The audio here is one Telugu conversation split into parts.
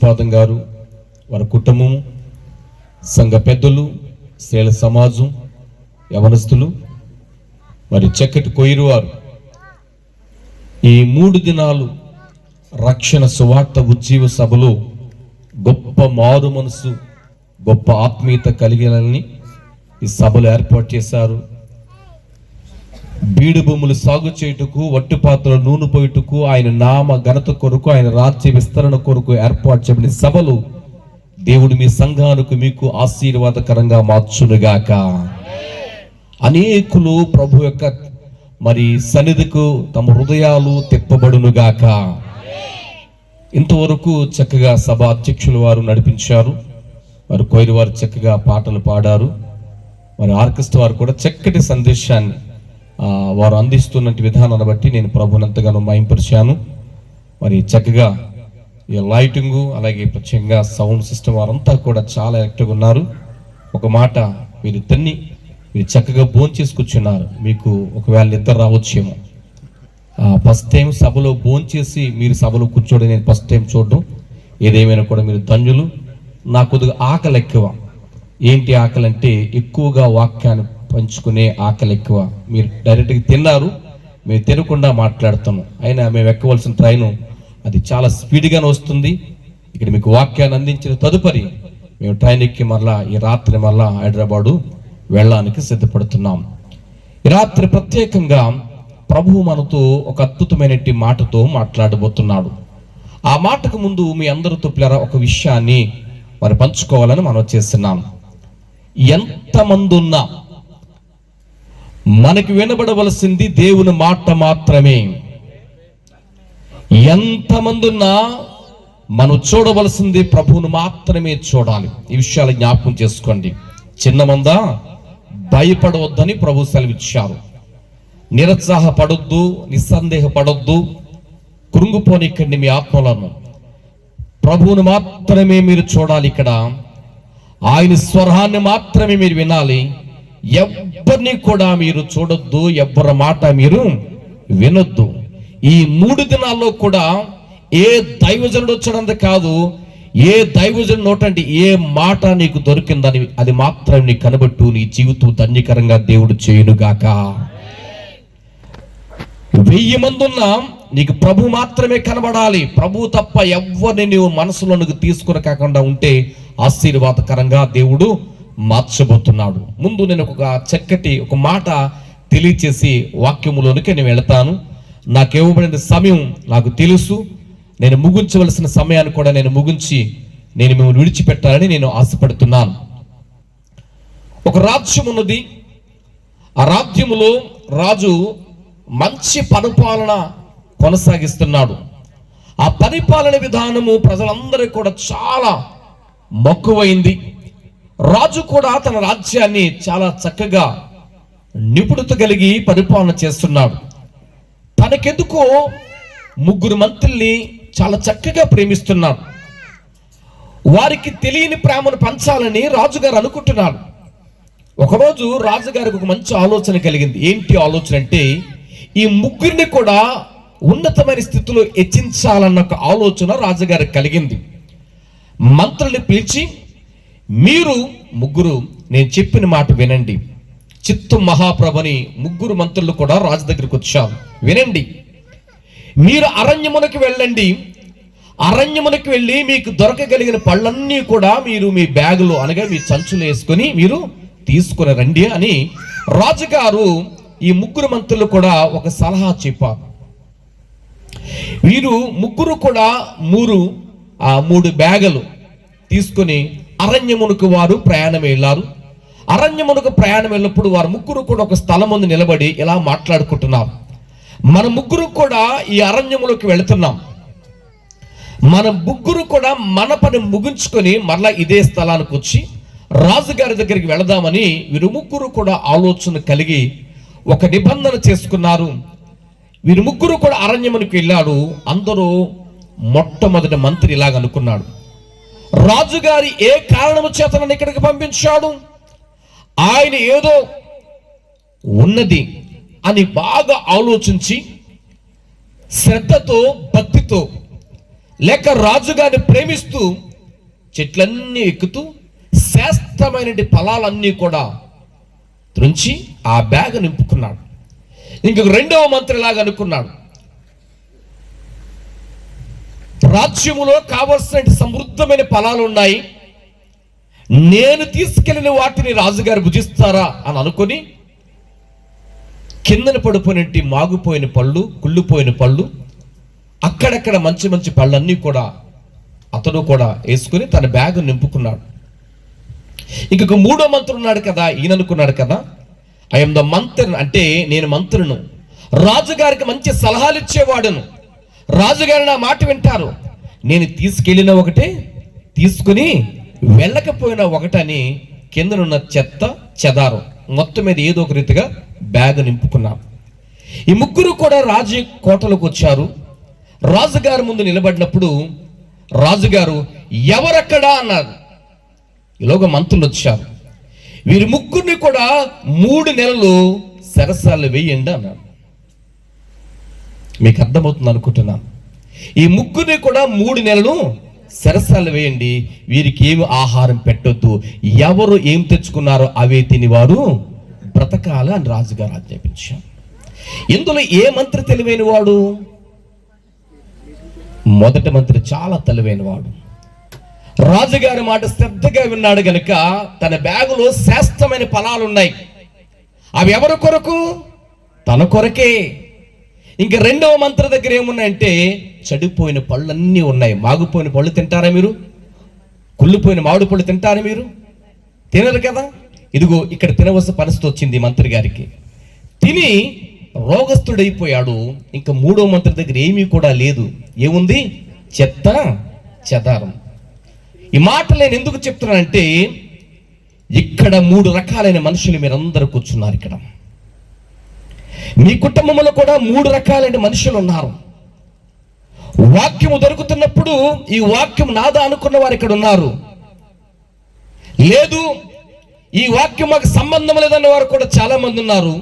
శ్రీపాదం గారు, వారి కుటుంబం, సంఘ పెద్దలు, స్త్రీల సమాజం, యవనస్తులు, మరి చక్కటి కొయ్యూరు వారు ఈ 3 దినాలు రక్షణ సువార్త ఉజ్జీవ సభలో గొప్ప మారు మనసు, గొప్ప ఆత్మీయత కలిగినని ఈ సభలు ఏర్పాటు చేశారు. బీడు భూములు సాగు చేయుటకు, వట్టి పాత్రలు నూనె పోయుటకు, ఆయన నామ ఘనత కొరకు, ఆయన రాజ్య విస్తరణ కొరకు ఏర్పాటు చేయబడిన సభలు దేవుడు మీ సంఘానికి మీకు ఆశీర్వాదకరంగా మార్చునుగాక. అనేకులు ప్రభు యొక్క మరి సన్నిధికు తమ హృదయాలు తిప్పబడునుగాక. ఇంతవరకు చక్కగా సభ అధ్యక్షులు వారు నడిపించారు. వారు కొయ్యూరు వారు చక్కగా పాటలు పాడారు. మరి ఆర్కెస్ట్రా వారు కూడా చక్కటి సందేశాన్ని వారు అందిస్తున్న విధానాన్ని బట్టి నేను ప్రభునంతగానో మహింపరిచాను. మరి చక్కగా ఈ లైటింగు, అలాగే ప్రత్యేకంగా సౌండ్ సిస్టమ్ వారంతా కూడా చాలా యాక్టివ్గా ఉన్నారు. ఒక మాట, మీరు చక్కగా భోంచేసి కూర్చున్నారు. మీకు ఒకవేళ నిద్ర రావచ్చేమో. ఫస్ట్ టైం సభలో భోంచేసి మీరు సభలో కూర్చోవడం నేను ఫస్ట్ టైం చూడడం. ఏదేమైనా కూడా మీరు ధన్యులు. నాకు కొద్దిగా ఆకలి ఎక్కువ. ఏంటి ఆకలి అంటే, ఎక్కువగా వాక్యాన్ని పంచుకునే ఆకలి ఎక్కువ. మీరు డైరెక్ట్గా తిన్నారు, మేము తినకుండా మాట్లాడుతాము. అయినా మేము ఎక్కవలసిన ట్రైను అది చాలా స్పీడ్గానే వస్తుంది. ఇక్కడ మీకు వాక్యాన్ని అందించిన తదుపరి మేము ట్రైన్ ఎక్కి మరలా ఈ రాత్రి మరలా హైదరాబాదు వెళ్ళడానికి సిద్ధపడుతున్నాం. ఈ రాత్రి ప్రత్యేకంగా ప్రభువు మనతో ఒక అద్భుతమైన మాటతో మాట్లాడబోతున్నాడు. ఆ మాటకు ముందు మీ అందరితో పిల్లరా ఒక విషయాన్ని మరి పంచుకోవాలని మనం చేస్తున్నాం. ఎంతమంది ఉన్నా మనకి వినబడవలసింది దేవుని మాట మాత్రమే. ఎంతమంది ఉన్నా మనం చూడవలసింది ప్రభువును మాత్రమే చూడాలి. ఈ విషయాలు జ్ఞాపకం చేసుకోండి. చిన్నమందా, భయపడవద్దని ప్రభు సెలవిచ్చారు. నిరుత్సాహపడొద్దు, నిస్సందేహపడొద్దు, కృంగిపోనికండి మీ ఆత్మలను. ప్రభువును మాత్రమే మీరు చూడాలి. ఇక్కడ ఆయన స్వరాన్ని మాత్రమే మీరు వినాలి. ఎవ్వరిని కూడా మీరు చూడొద్దు, ఎవ్వరి మాట మీరు వినొద్దు. ఈ 3 దినాల్లో కూడా ఏ దైవజనుడు వచ్చాడంత కాదు, ఏ దైవజనుడు నోటండి ఏ మాట నీకు దొరికిందని అది మాత్రం నీ కనబట్టు, నీ జీవితం ధన్యకరంగా దేవుడు చేయునుగాక. 1000 మంది ఉన్నా నీకు ప్రభు మాత్రమే కనబడాలి. ప్రభు తప్ప ఎవరిని నీవు మనసులోనికి తీసుకుని కాకుండా ఉంటే ఆశీర్వాదకరంగా దేవుడు మార్చబోతున్నాడు. ముందు నేను ఒక చక్కటి ఒక మాట తెలియచేసి వాక్యములోనికి నేను వెళతాను. నాకు ఇవ్వబడిన సమయం నాకు తెలుసు. నేను ముగించవలసిన సమయాన్ని కూడా నేను ముగించి నేను మిమ్మల్ని విడిచిపెట్టాలని నేను ఆశపడుతున్నాను. ఒక రాజ్యం ఉన్నది. ఆ రాజ్యములో రాజు మంచి పరిపాలన కొనసాగిస్తున్నాడు. ఆ పరిపాలన విధానము ప్రజలందరికీ కూడా చాలా మక్కువైంది. రాజు కూడా తన రాజ్యాన్ని చాలా చక్కగా నిపుణత కలిగి పరిపాలన చేస్తున్నాడు. తనకెందుకో 3 మంత్రుల్ని చాలా చక్కగా ప్రేమిస్తున్నాడు. వారికి తెలియని ప్రేమను పంచాలని రాజుగారు అనుకుంటున్నాడు. ఒకరోజు రాజుగారికి ఒక మంచి ఆలోచన కలిగింది. ఏంటి ఆలోచన అంటే, ఈ 3 కూడా ఉన్నతమైన స్థితిలో హెచ్చించాలన్న ఒక ఆలోచన రాజుగారికి కలిగింది. మంత్రుల్ని పిలిచి, మీరు 3 నేను చెప్పిన మాట వినండి. చిత్తు మహాప్రభుని 3 మంత్రులు కూడా రాజు దగ్గరికి వచ్చారు. వినండి, మీరు అరణ్యమునకు వెళ్ళండి. అరణ్యమునకు వెళ్ళి మీకు దొరకగలిగిన పళ్ళన్నీ కూడా మీరు మీ బ్యాగులో అనగా మీ సంచులు వేసుకొని మీరు తీసుకుని రండి అని రాజుగారు ఈ 3 మంత్రులు కూడా ఒక సలహా చెప్పారు. వీరు 3 కూడా 3 బ్యాగులు తీసుకొని అరణ్యమునకు వారు ప్రయాణం వెళ్ళారు. అరణ్యమునకు ప్రయాణం వెళ్ళినప్పుడు వారు 3 కూడా ఒక స్థలం ముందు నిలబడి ఇలా మాట్లాడుకుంటున్నారు. మన 3 కూడా ఈ అరణ్యములోకి వెళుతున్నాం. మన 3 కూడా మన పని ముగించుకొని మరలా ఇదే స్థలానికి వచ్చి రాజుగారి దగ్గరికి వెళదామని వీరు 3 కూడా ఆలోచన కలిగి ఒక నిబంధన చేసుకున్నారు. వీరు 3 కూడా అరణ్యమునికి వెళ్ళాడు. అందరూ మొట్టమొదటి మంత్రి ఇలాగ అనుకున్నాడు, రాజుగారి ఏ కారణము చేత నన్ను ఇక్కడికి పంపించాడు, ఆయన ఏదో ఉన్నది అని బాగా ఆలోచించి శ్రద్ధతో భక్తితో లేక రాజుగారిని ప్రేమిస్తూ చెట్లన్నీ ఎక్కుతూ శ్రేష్టమైన ఫలాలన్నీ కూడా త్రుంచి ఆ బ్యాగ్ నింపుకున్నాడు. ఇంకొక రెండవ మంత్రిలాగా అనుకున్నాడు, రాజ్యములో కావలసిన సమృద్ధమైన ఫలాలు ఉన్నాయి, నేను తీసుకెళ్లిన వాటిని రాజుగారు భుజిస్తారా అని అనుకుని కిందన పడిపోయినట్టు మాగిపోయిన పళ్ళు, కుళ్ళిపోయిన పళ్ళు, అక్కడక్కడ మంచి మంచి పళ్ళన్నీ కూడా అతడు కూడా వేసుకుని తన బ్యాగ్ నింపుకున్నాడు. ఇంకొక మూడో మంత్రుడు ఉన్నాడు కదా, ఈయన అనుకున్నాడు కదా, ఐఎమ్ ద మంత్రి, అంటే నేను మంత్రులను, రాజుగారికి మంచి సలహాలు ఇచ్చేవాడును, రాజుగారు నా మాట వింటారు, నేను తీసుకెళ్ళిన ఒకటే తీసుకుని వెళ్ళకపోయినా ఒకటని కిందనున్న చెత్త చెదారం మొత్తం మీద ఏదో ఒక రీతిగా బ్యాగ్ నింపుకున్నాను. ఈ ముగ్గురు కూడా రాజు కోటలోకి వచ్చారు. రాజుగారి ముందు నిలబడినప్పుడు రాజుగారు ఎవరక్కడా అన్నారు. ఈలోగా మంత్రులు వచ్చారు. వీరి ముగ్గురిని కూడా 3 నెలలు సరసాలు వేయండి అన్నాడు. మీకు అర్థమవుతుంది అనుకుంటున్నాను. ఈ ముగ్గురిని కూడా 3 నెలలు సరసాలు వేయండి, వీరికి ఏమి ఆహారం పెట్టొద్దు, ఎవరు ఏం తెచ్చుకున్నారో అవే తిని వారు బ్రతకాల అని రాజుగారు ఆజ్ఞాపించారు. ఇందులో ఏ మంత్రి తెలివైన వాడు? మొదటి మంత్రి చాలా తెలివైన వాడు. రాజుగారి మాట శ్రద్ధగా విన్నాడు గనుక తన బ్యాగులో శ్రేష్టమైన ఫలాలు ఉన్నాయి. అవి ఎవరి కొరకు? తన కొరకే. ఇంకా రెండవ మంత్రి దగ్గర ఏమున్నాయంటే చెడిపోయిన పళ్ళన్నీ ఉన్నాయి. మాగిపోయిన పళ్ళు తింటారా మీరు? కుళ్ళిపోయిన మామిడి పళ్ళు తింటారా మీరు? తినరు కదా. ఇదిగో ఇక్కడ తినవలసిన పరిస్థితి వచ్చింది మంత్రి గారికి. తిని రోగస్తుడైపోయాడు. ఇంకా మూడో మంత్రి దగ్గర ఏమీ కూడా లేదు. ఏముంది? చెత్త చెదారం. ఈ మాటలు నేను ఎందుకు చెప్తున్నానంటే ఇక్కడ 3 రకాలైన మనుషులు మీరందరూ కూర్చున్నారు. ఇక్కడ మీ కుటుంబంలో కూడా 3 రకాలైన మనుషులు ఉన్నారు. వాక్యము దొరుకుతున్నప్పుడు ఈ వాక్యం నాదా అనుకున్న వారు ఇక్కడ ఉన్నారు. లేదు, ఈ వాక్యం మాకు సంబంధం లేదన్న వారు కూడా చాలా మంది ఉన్నారు.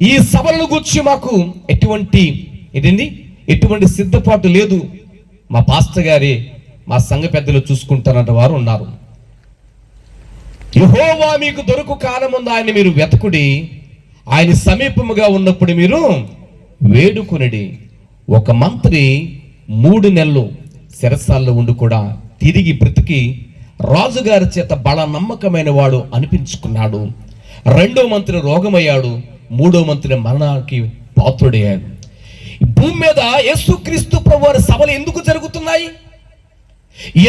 ఈ సభలను గురించి మాకు ఎటువంటి సిద్ధపాటు లేదు, మా పాస్టర్ గారి, మా సంఘ పెద్దలు చూసుకుంటారన్న వారు ఉన్నారు. యెహోవా మీకు దొరుకు కాలముందు ఆయన మీరు వెతకుడి, ఆయన సమీపముగా ఉన్నప్పుడు మీరు వేడుకొనుడి. ఒక మంత్రి 3 నెలలు శిరసాల్లో ఉండి కూడా తిరిగి బ్రతికి రాజుగారి చేత బల నమ్మకమైన వాడు అనిపించుకున్నాడు. రెండో మంత్రి రోగమయ్యాడు. మూడో మంత్రి మరణానికి పాత్రుడయ్యాడు. భూమి మీద యేసుక్రీస్తు ప్రభువారి సభలు ఎందుకు జరుగుతున్నాయి?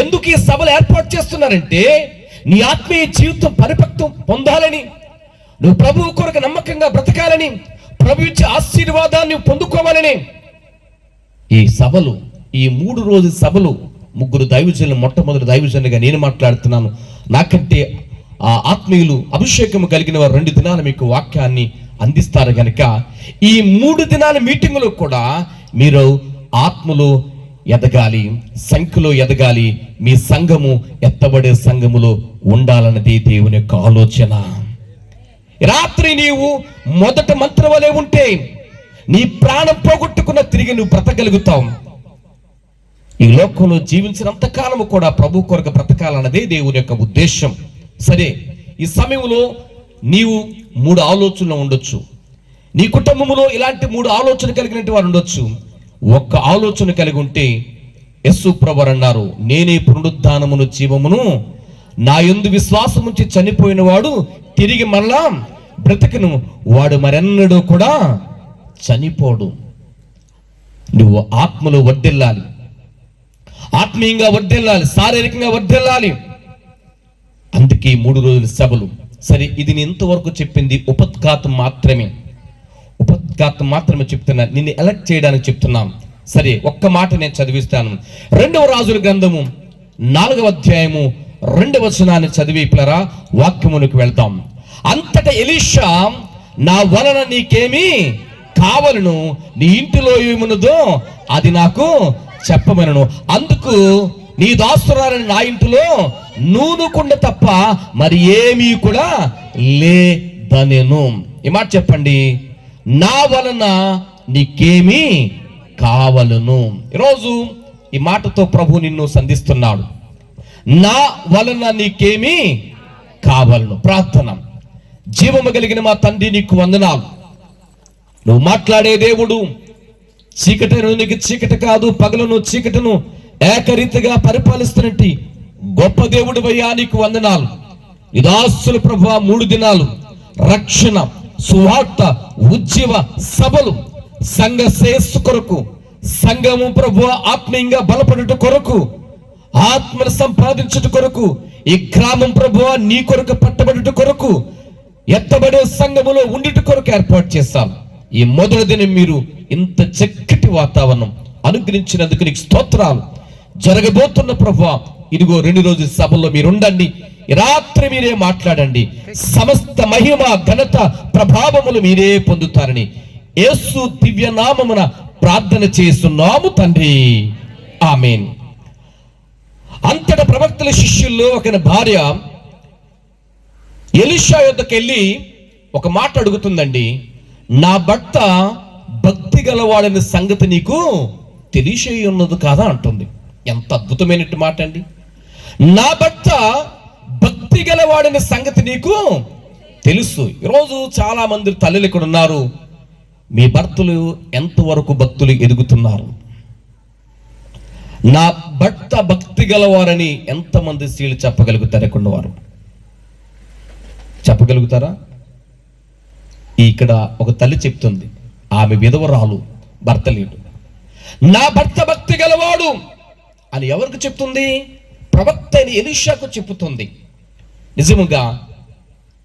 ఎందుకు ఈ సభలు ఏర్పాటు చేస్తున్నారంటే నీ ఆత్మీయ జీవితం పరిపక్వం పొందాలని, నువ్వు ప్రభువు కొరకు నమ్మకంగా బ్రతకాలని, ప్రభు ఇచ్చే ఆశీర్వాదాన్ని పొందుకోవాలని ఈ సభలు, ఈ 3 రోజుల సభలు. 3 దైవజనులు, మొట్టమొదటి దైవజనులుగా నేను మాట్లాడుతున్నాను. నాకంటే ఆ ఆత్మీయులు అభిషేకం కలిగిన వారు 2 దినాలు మీకు వాక్యాన్ని అందిస్తారు కనుక ఈ 3 దినాల మీటింగులో కూడా మీరు ఆత్మలో ఎదగాలి, సంఖ్యలో ఎదగాలి, మీ సంఘము ఎత్తబడే సంఘములో ఉండాలన్నది దేవుని యొక్క ఆలోచన. రాత్రి నీవు మొదట మంత్రం వలె ఉంటే నీ ప్రాణం పోగొట్టుకున్న తిరిగి నువ్వు బ్రతకగలుగుతావు. ఈ లోకంలో జీవించినంత కాలము కూడా ప్రభు కొరకు బ్రతకాలన్నదే దేవుని యొక్క ఉద్దేశం. సరే, ఈ సమయంలో నీవు 3 ఆలోచనలు ఉండొచ్చు. నీ కుటుంబంలో ఇలాంటి 3 ఆలోచన కలిగినట్టు వారు ఉండొచ్చు. ఒక్క ఆలోచన కలిగి ఉంటే యేసు ప్రభువు అన్నారు, నేనే పునరుద్ధానమును జీవమును, నా యందు విశ్వాసం ఉంచి చనిపోయిన వాడు తిరిగి మరలా బ్రతికను, వాడు మరెన్నడూ కూడా చనిపోడు. నువ్వు ఆత్మలో వర్ధిల్లాలి, ఆత్మీయంగా వర్ధిల్లాలి, శారీరకంగా వర్ధిల్లాలి. అందుకే 3 రోజుల సభలు. సరే, ఇది నేను ఇంతవరకు చెప్పింది ఉపద్ఘాతం మాత్రమే చెప్తున్నా, నిన్ను ఎలక్ట్ చేయడానికి చెప్తున్నాను. సరే, ఒక్క మాట నేను చదివిస్తాను. 2వ రాజుల గ్రంథము 4వ అధ్యాయము 2వ వచనాన్ని చదివి పిల్లరా వాక్యమునికి వెళ్తాం. అంతటా ఎలీషా, నా వలన నీకేమి కావలను, నీ ఇంటిలో ఏమున్నదో అది నాకు చెప్పమనను, అందుకు నీ దాసురాలని నా ఇంటిలో నూనె కుండ తప్ప మరి ఏమీ కూడా లేదనెను. ఈ మాట చెప్పండి, నా వలన నీకేమీ కావలను. ఈరోజు ఈ మాటతో ప్రభు నిన్ను సంధిస్తున్నాడు. నా వలన నీకేమీ కావాలను. ప్రార్థన. జీవము కలిగిన మా తండ్రి, నీకు వందనాలు. నువ్వు మాట్లాడే దేవుడు. చీకటిను నీకు చీకటి కాదు, పగలను చీకటిను ఏకరీతిగా పరిపాలిస్తున్నట్టు గొప్ప దేవుడు అయ్యా, నీకు వందనాలు. ఇదాస్తుల ప్రభువా 3 దినాలు రక్షణ, సువార్త, ఉజ్జీవ సభలు, సంఘ శ్రేయస్సు కొరకు, సంఘము ప్రభువా ఆత్మీయంగా బలపడుట కొరకు, ఆత్మను సంపాదించుట కొరకు, ఈ గ్రామం ప్రభువా నీ కొరకు పట్టబడుట కొరకు, ఎత్తబడే సంఘములో ఉండుట కొరకు ఏర్పాటు చేశాం. ఈ మొదటి దినం మీరు ఇంత చక్కటి వాతావరణం అనుగ్రహించినందుకు నీకు స్తోత్రాలు. జరగబోతున్న ప్రభువా, ఇదిగో 2 రోజుల సభలో మీరు ఉండండి. రాత్రి మీరే మాట్లాడండి. సమస్త మహిమ, ఘనత, ప్రభావములు మీరే పొందుతారని యేసు దివ్య నామమున ప్రార్థన చేస్తున్నాము తండ్రి, ఆమేన్. అంతటా ప్రవక్తల శిష్యుల్లో ఒక భార్య ఎలీషా యొద్దకు వెళ్ళి ఒక మాట అడుగుతుందండి. నా భర్త భక్తి గలవాడని సంగతి నీకు తెలిసి ఉన్నది కాదా అంటుంది. ఎంత అద్భుతమైన మాట అండి. నా భర్త భక్తి గలవాడని సంగతి నీకు తెలుసు. ఈరోజు చాలా మంది తల్లులు ఇక్కడ ఉన్నారు. మీ భర్తలు ఎంతవరకు భక్తులు ఎదుగుతున్నారు? నా భర్త భక్తి గలవారని ఎంతమంది స్త్రీలు చెప్పగలుగుతారు? ఎక్కడ వారు చెప్పగలుగుతారా? ఇక్కడ ఒక తల్లి చెప్తుంది, ఆమె విధవరాలు, భర్త లేడు. నా భర్త భక్తి గలవాడు అని ఎవరికి చెప్తుంది? ప్రవక్త అయిన ఎలీషాకు చెప్పుతుంది. నిజముగా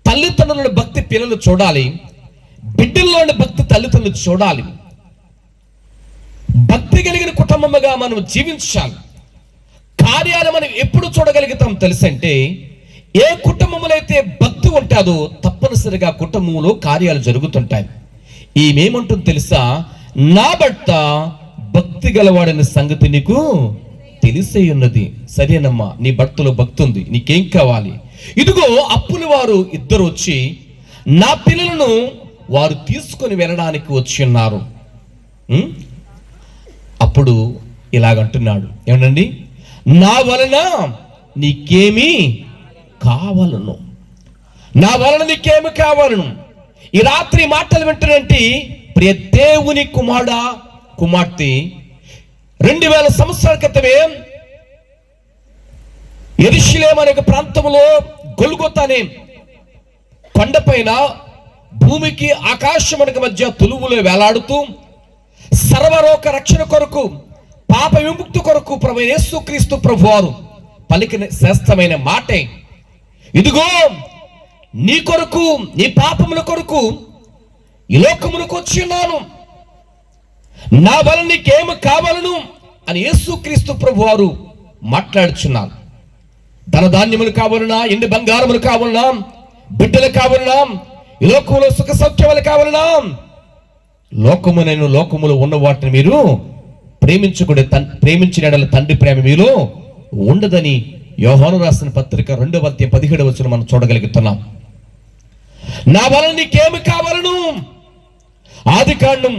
తల్లిదండ్రుల భక్తి పిల్లలు చూడాలి, బిడ్డల్లోని భక్తి తల్లిదండ్రులు చూడాలి. భక్తి కలిగిన కుటుంబముగా మనం జీవించాలి. కార్యాలు మనం ఎప్పుడు చూడగలుగుతాం తెలుసంటే, ఏ కుటుంబంలో అయితే భక్తి ఉంటుందో తప్పనిసరిగా కుటుంబంలో కార్యాలు జరుగుతుంటాయి. ఈమెమంటుంది తెలుసా? నా భర్త భక్తి గలవాడనే సంగతి నీకు తెలిసే ఉన్నది. సరేనమ్మా, నీ భర్తలో భక్తి ఉంది, నీకేం కావాలి? ఇదిగో అప్పుల వారు 2 వచ్చి నా పిల్లలను వారు తీసుకొని వెళ్ళడానికి వచ్చి ఉన్నారు. అప్పుడు ఇలాగంటున్నాడు, ఏమండి, నా వలన నీకేమీ కావాలను, నా వలన నీకేమి కావాలను. ఈ రాత్రి మాటలు వింటున్నట్టు ప్రియ దేవుని కుమారుడా, కుమార్తె, 2000 సంవత్సరాల క్రితమే యెరూషలేము అనే ప్రాంతంలో గొల్గొతా అనే కొండపైన భూమికి ఆకాశమునకు మధ్య తులువులో వేలాడుతూ సర్వరోగ రక్షణ కొరకు, పాప విముక్తి కొరకు ప్రభు యేసుక్రీస్తు ప్రభువారు పలికిన శ్రేష్టమైన మాటే, ఇదిగో నీ కొరకు, నీ పాపముల కొరకు ఈ లోకములకు వచ్చి ఉన్నాను, నా వలన నీకేమి కావాలను అని యేసుక్రీస్తు ప్రభువారు మాట్లాడుచున్నారు. ధనధాన్యములు కావాలన్నా, ఎండి బంగారములు కావాలన్నా, బిడ్డలు కావాలన్నా, ఈ లోకములో సుఖ సౌఖ్యములు కావాలన్నా, లోకములో ఉన్న వాటిని మీరు ప్రేమించిన తండ్రి ప్రేమ మీలో ఉండదని యోహాను రాసిన పత్రిక 2:17 మనం చూడగలుగుతున్నాం. నా వలన నీకేమి కావాలను? ఆదికాండం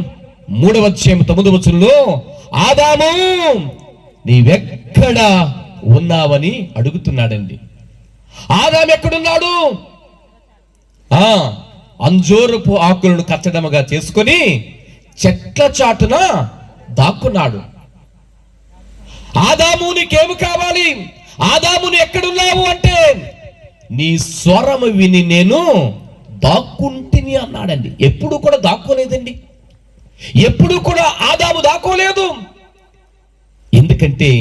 3:9 ఆదాము నీవెక్కడ ఉన్నావని అడుగుతున్నాడండి. ఆదాము ఎక్కడున్నాడు? అంజూరపు ఆకులను కచ్చడముగా చేసుకొని చెట్ల చాటున దాక్కున్నాడు. ఆదాము నీకేమి కావాలి? ఆదాముని ఎక్కడున్నావు అంటే, నీ స్వరము విని నేను దాక్కుంటిని అన్నాడండి. ఎప్పుడు కూడా దాక్కోలేదండి, ఎప్పుడు కూడా ఆదాము దాక్కోలేదు. ఎందుకంటే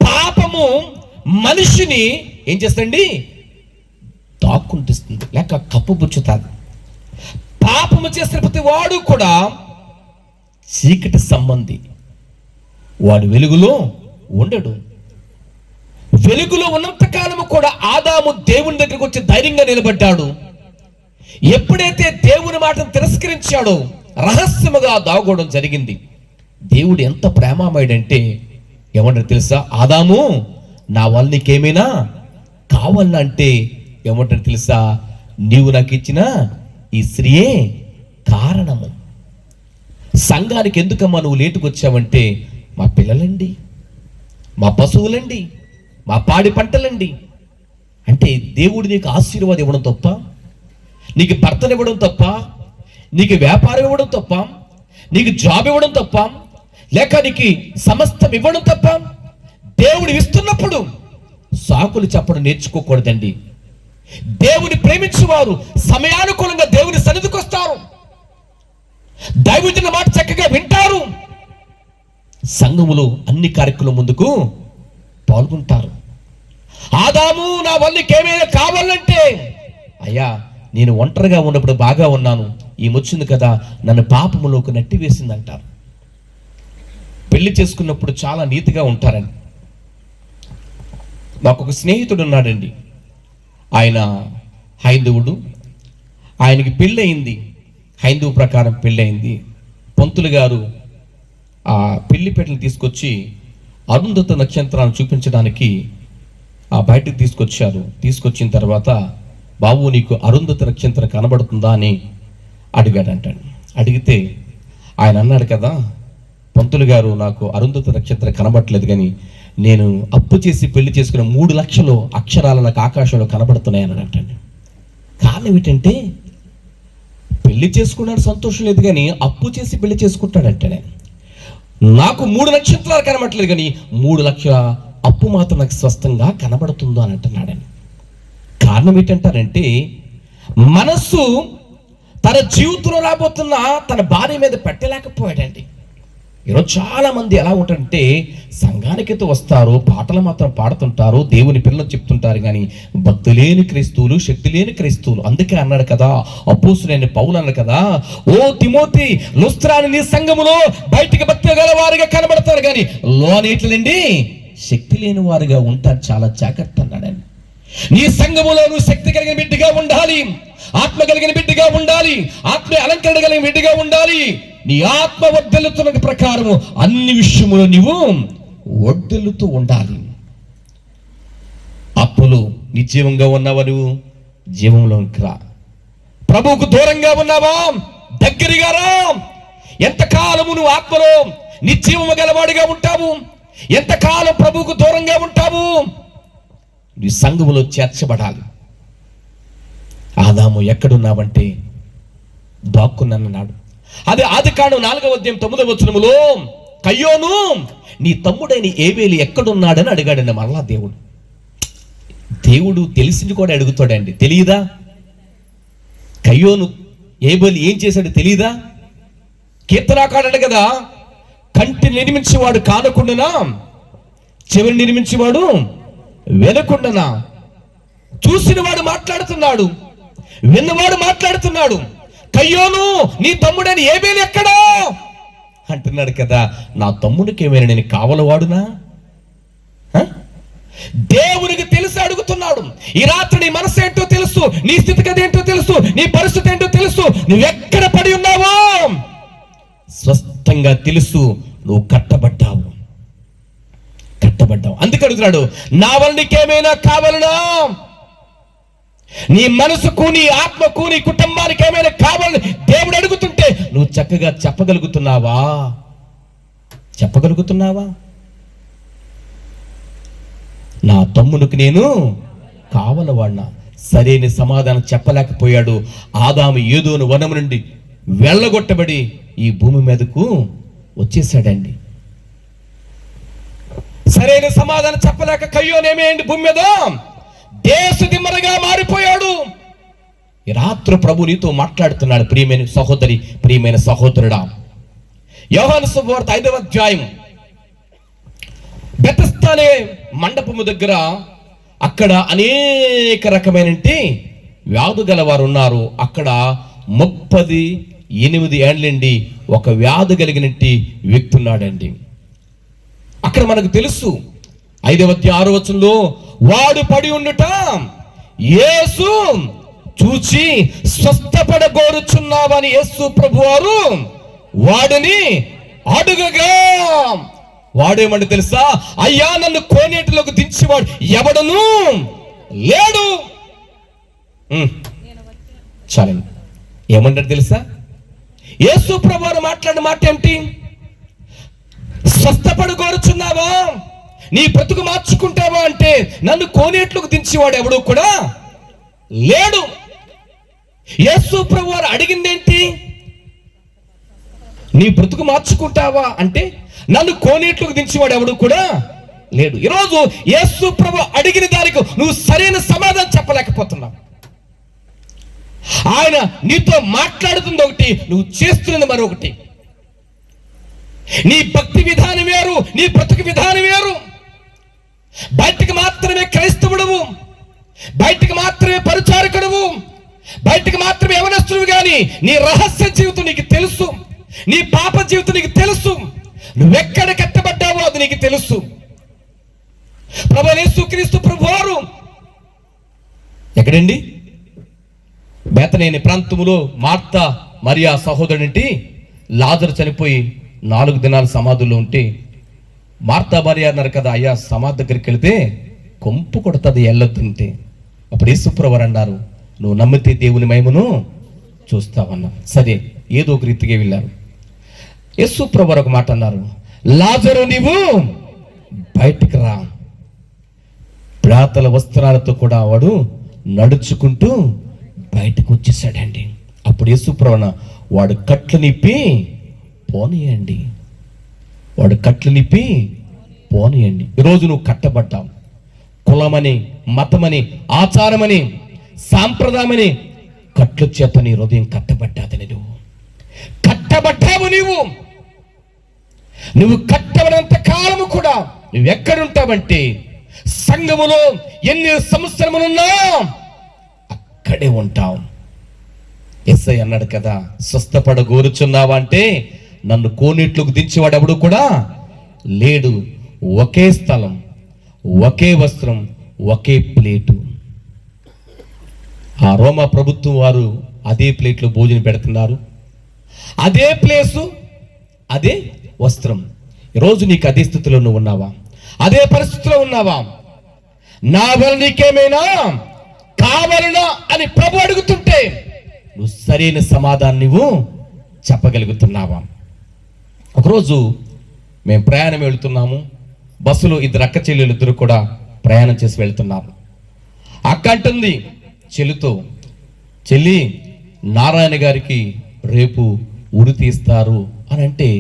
పాపము మనిషిని ఏం చేస్తుంది? దాక్కుంటిస్తుంది, లేక కప్పుబుచ్చుతాది. పాపము చేసిన ప్రతి వాడు కూడా చీకటి సంబంధి, వాడు వెలుగులో ఉండడు. వెలుగులో ఉన్నంత కాలము కూడా ఆదాము దేవుని దగ్గరకు వచ్చి ధైర్యంగా నిలబడ్డాడు. ఎప్పుడైతే దేవుని మాటను తిరస్కరించాడో రహస్యముగా దాగోవడం జరిగింది. దేవుడు ఎంత ప్రేమమయుడంటే ఏమంటారు తెలుసా? ఆదాము నా వల్ల నీకేమైనా కావాలంటే ఏమంటారు తెలుసా? నీవు నాకు ఇచ్చిన ఈ స్త్రీయే కారణము. సంఘానికి ఎందుకమ్మా నువ్వు లేటుకు వచ్చావంటే, మా పిల్లలండి, మా పశువులండి, మా పాడి పంటలండి. అంటే దేవుడు నీకు ఆశీర్వాదం ఇవ్వడం తప్ప, నీకు భర్తను ఇవ్వడం తప్ప, నీకు వ్యాపారం ఇవ్వడం తప్ప, నీకు జాబ్ ఇవ్వడం తప్ప, లేక నీకు సమస్తం ఇవ్వడం తప్ప, దేవుడు ఇస్తున్నప్పుడు సాకులు చెప్పడం నేర్చుకోకూడదండి. దేవుని ప్రేమించేవారు సమయానుకూలంగా దేవుని సన్నిధికి వస్తారు, దైవజనుల మాట చక్కగా వింటారు, సంఘములో అన్ని కార్యక్రమం ముందుకు పాల్గొంటారు. ఆదాము, నా వల్ల ఏమైనా కావాలంటే, అయ్యా నేను ఒంటరిగా ఉన్నప్పుడు బాగా ఉన్నాను, ఈమె కదా నన్ను పాపములోకి నెట్టివేసింది అంటారు. పెళ్లి చేసుకున్నప్పుడు చాలా నీతిగా ఉంటారండి. నాకు ఒక స్నేహితుడు ఉన్నాడండి, ఆయన హైందవుడు. ఆయనకి పెళ్ళి అయింది, హైందవ ప్రకారం పెళ్ళి అయింది. పంతులు గారు ఆ పెళ్లిపేటలు తీసుకొచ్చి అరుంధత నక్షత్రాన్ని చూపించడానికి బయటకు తీసుకొచ్చారు. తీసుకొచ్చిన తర్వాత, బాబు నీకు అరుంధత నక్షత్రం కనబడుతుందా అని అడిగాడంటాడు. అడిగితే ఆయన అన్నాడు కదా, పంతులు గారు నాకు అరుంధత నక్షత్రం కనబడట్లేదు, కానీ నేను అప్పు చేసి పెళ్లి చేసుకున్న 3 లక్షలు అక్షరాలు నాకు ఆకాశంలో కనబడుతున్నాయి అని అంటాడు. కారణం ఏంటంటే పెళ్లి చేసుకున్నాడు, సంతోషం లేదు, కానీ అప్పు చేసి పెళ్లి చేసుకుంటాడంటే నాకు 3 నక్షత్రాలు కనబడట్లేదు, కానీ 3 లక్షల అప్పు మాత్రం నాకు స్పష్టంగా కనబడుతుందో అని అంటున్నాడని. కారణం ఏంటంటారంటే మనస్సు తన జీవితంలో రాబోతున్న తన భార్య మీద పెట్టలేకపోయాడండి. ఈరోజు చాలా మంది ఎలా ఉంటారంటే సంఘానికైతే వస్తారు, పాటలు మాత్రం పాడుతుంటారు, దేవుని పిల్లలు చెప్తుంటారు, కానీ భక్తి లేని క్రైస్తవులు, శక్తి లేని క్రైస్తవులు. అందుకే అన్నాడు కదా అపోస్తులైన పౌలు అన్నాడు కదా, ఓ తిమోతి, లుస్త్రాని నీ సంఘములో బయటికి భక్తి గల వారిగా కనబడతారు, కానీ లోనేట్లండి శక్తి లేని వారిగా ఉంటారు, చాలా జాగ్రత్త అన్నాడని. నీ సంఘములో నువ్వు శక్తి కలిగిన బిడ్డగా ఉండాలి, ఆత్మ కలిగిన బిడ్డగా ఉండాలి, ఆత్మ అలంకరణ కలిగిన బిడ్డగా ఉండాలి. నీ ఆత్మ వర్ధిల్లుతున్న ప్రకారము అన్ని విషయములో నీవు వర్ధిల్లుతూ ఉండాలి. ఆత్మలో నిర్జీవంగా ఉన్నావా, నువ్వు జీవంలోకి రా. ప్రభువుకు దూరంగా ఉన్నావా, దగ్గరగా రా. ఎంతకాలము నువ్వు ఆత్మలో నిర్జీవము గలవాడిగా ఉంటావు, ఎంతకాలం ప్రభువుకు దూరంగా ఉంటావు, నీ సంఘములో చేర్చబడాలి. ఆదాము ఎక్కడున్నావంటే దాక్కున్నానన్నాడు. అది ఆదికాండం 4వ అధ్యాయం 9వ వచనములో, కయ్యోను నీ తమ్ముడైన ఏబేలు ఎక్కడున్నాడని అడిగాడండి. మరలా దేవుడు తెలిసింది కూడా అడుగుతాడండి. తెలియదా? కయ్యోను ఏబేలు ఏం చేశాడు తెలియదా? కీర్తనాకారుడు కదా, కంటిని నిర్మించేవాడు కానకుండానా, చెవిని నిర్మించేవాడు వినకుండానా, చూసినవాడు మాట్లాడుతున్నాడు, విన్నవాడు మాట్లాడుతున్నాడు. కయ్యోను నీ తమ్ముడని ఏబేలు ఎక్కడా అంటున్నాడు కదా. నా తమ్ముడికి ఏమైనా నేను కావలవాడునా? దేవునికి తెలిసి అడుగుతున్నాడు. ఈ రాత్రి నీ మనసు ఏంటో తెలుసు, నీ స్థితిగతి ఏంటో తెలుసు, నీ పరిస్థితి ఏంటో తెలుసు, నువ్వెక్కడ పడి ఉన్నావో స్పష్టంగా తెలుసు. నువ్వు కట్టబడ్డావు. అందుకే అడుగుతున్నాడు, నా వల్ల నీకేమైనా కావాలనా? నీ మనసుకు, నీ ఆత్మకు, నీ కుటుంబానికి ఏమైనా కావాలని దేవుడు అడుగుతుంటే నువ్వు చక్కగా చెప్పగలుగుతున్నావా? నా తమ్మునికి నేను కావలవాడినా? సరైన సమాధానం చెప్పలేకపోయాడు. ఆదాము ఏదోను వనము నుండి వెళ్ళగొట్టబడి ఈ భూమి మీదకు వచ్చేసాడండి. సరైన సమాధానం చెప్పలేక కయ్యోనేమేంటి భూమి మీద దేశదిమ్మరగా మారిపోయాడు. ఈ రాత్రి ప్రభు నీతో మాట్లాడుతున్నాడు. ప్రియమైన సహోదరి, ప్రియమైన సహోదరుడా, యోహాను సువార్త 5వ అధ్యాయం బెతస్దా అనే మండపము దగ్గర అక్కడ అనేక రకమైన వ్యాధు గల వారు ఉన్నారు. అక్కడ 38 ఏళ్ళండి ఒక వ్యాధి కలిగిన వ్యక్తి ఉన్నాడండి. అక్కడ మనకు తెలుసు 5వ అధ్యాయం 6వ వచనంలో, వాడు పడి ఉండుట యేసు చూచి స్వస్థపడగోరుచున్నావని యేసు ప్రభువారు వాడిని అడుగగా, వాడేమంటే తెలుసా, అయ్యా నన్ను కోనేటిలోకి దించేవాడు ఎవడను లేడు. చాలండి. ఏమంటాడు తెలుసా? యేసు ప్రభువారు మాట్లాడిన మాట ఏమిటి? స్వస్థపడ కోరుచున్నావా? నీ బ్రతుకు మార్చుకుంటావా అంటే నన్ను కోనేట్లకు దించేవాడు ఎవడు కూడా లేడు. యేసు ప్రభువు వారు అడిగిందేంటి? నీ బ్రతుకు మార్చుకుంటావా అంటే నన్ను కోనేట్లకు దించేవాడు ఎవడు కూడా లేడు. ఈరోజు యేసు ప్రభు అడిగిన దానికి నువ్వు సరైన సమాధానం చెప్పలేకపోతున్నావు. ఆయన నీతో మాట్లాడుతుంది ఒకటి, నువ్వు చేస్తున్నది మరొకటి. నీ భక్తి విధానం వేరు, నీ బ్రతుకు విధానం వేరు. బయటికి మాత్రమే క్రైస్తవుడవు, బయటికి మాత్రమే పరిచారకుడవు, బయటికి మాత్రమే యవనస్తుడు, కానీ నీ రహస్య జీవితం నీకు తెలుసు, నీ పాప జీవితం నీకు తెలుసు, నువ్వెక్కడ కట్టబడ్డావో అది నీకు తెలుసు. ప్రభువైన యేసుక్రీస్తు ప్రభువారు ఎక్కడండి? బేతనేని ప్రాంతములో మార్తా మరియా సహోదరునింటి లాజరు చనిపోయి 4 దినాల సమాధుల్లో ఉంటే మార్తా మరియా అన్నారు కదా, అయ్యా సమాధి దగ్గరికి వెళితే కొంపు కొడుతుంది ఎల్లొద్దుంటే. అప్పుడు యేసుప్రభువారు అన్నారు, నువ్వు నమ్మితే దేవుని మహిమను చూస్తావన్నా. సరే, ఏదో ఒక రీతిగా వెళ్ళారు. యేసుప్రభువారు ఒక మాట అన్నారు, లాజరు నీవు బయటికి రా. ప్రాతల వస్త్రాలతో కూడా వాడు నడుచుకుంటూ బయటకు వచ్చేసాడండి. అప్పుడు యేసుప్రభువు, వాడు కట్లు నిప్పి పోనీయండి, వాడు కట్లు నిప్పి పోనీయండి. ఈరోజు నువ్వు కట్టబడ్డావు. కులమని, మతమని, ఆచారమని, సాంప్రదాయమని కట్లు చేత నీ హృదయం కట్టబడ్డాదని నువ్వు కట్టబడ్డావు. నువ్వు కట్టబడినంత కాలము కూడా నువ్వు ఎక్కడుంటావంటే సంఘములో ఎన్ని సంవత్సరములున్నా అక్కడే ఉంటావు. యేసయ్య అన్నాడు కదా, స్వస్థపడగోరుచున్నావా అంటే నన్ను కోనేట్లకు దించేవాడు ఎవడు కూడా లేడు. ఒకే స్థలం, ఒకే వస్త్రం, ఒకే ప్లేటు. ఆ రోమా ప్రభుత్వం వారు అదే ప్లేట్లో భోజనం పెడుతున్నారు, అదే ప్లేసు, అదే వస్త్రం. ఈరోజు నీకు అదే స్థితిలో నువ్వు ఉన్నావా? అదే పరిస్థితిలో ఉన్నావా? నా వల్ల నీకేమైనా కావాలనా అని ప్రభు అడుగుతుంటే నువ్వు సరైన సమాధానం నువ్వు చెప్పగలుగుతున్నావా? ఒకరోజు మేము ప్రయాణం వెళుతున్నాము. బస్సులో 2 అక్క చెల్లెలు ఇద్దరు కూడా ప్రయాణం చేసి వెళ్తున్నారు. అక్క అంటుంది చెల్లితో, చెల్లి నారాయణ గారికి రేపు ఉరి తీస్తారు అని అంటే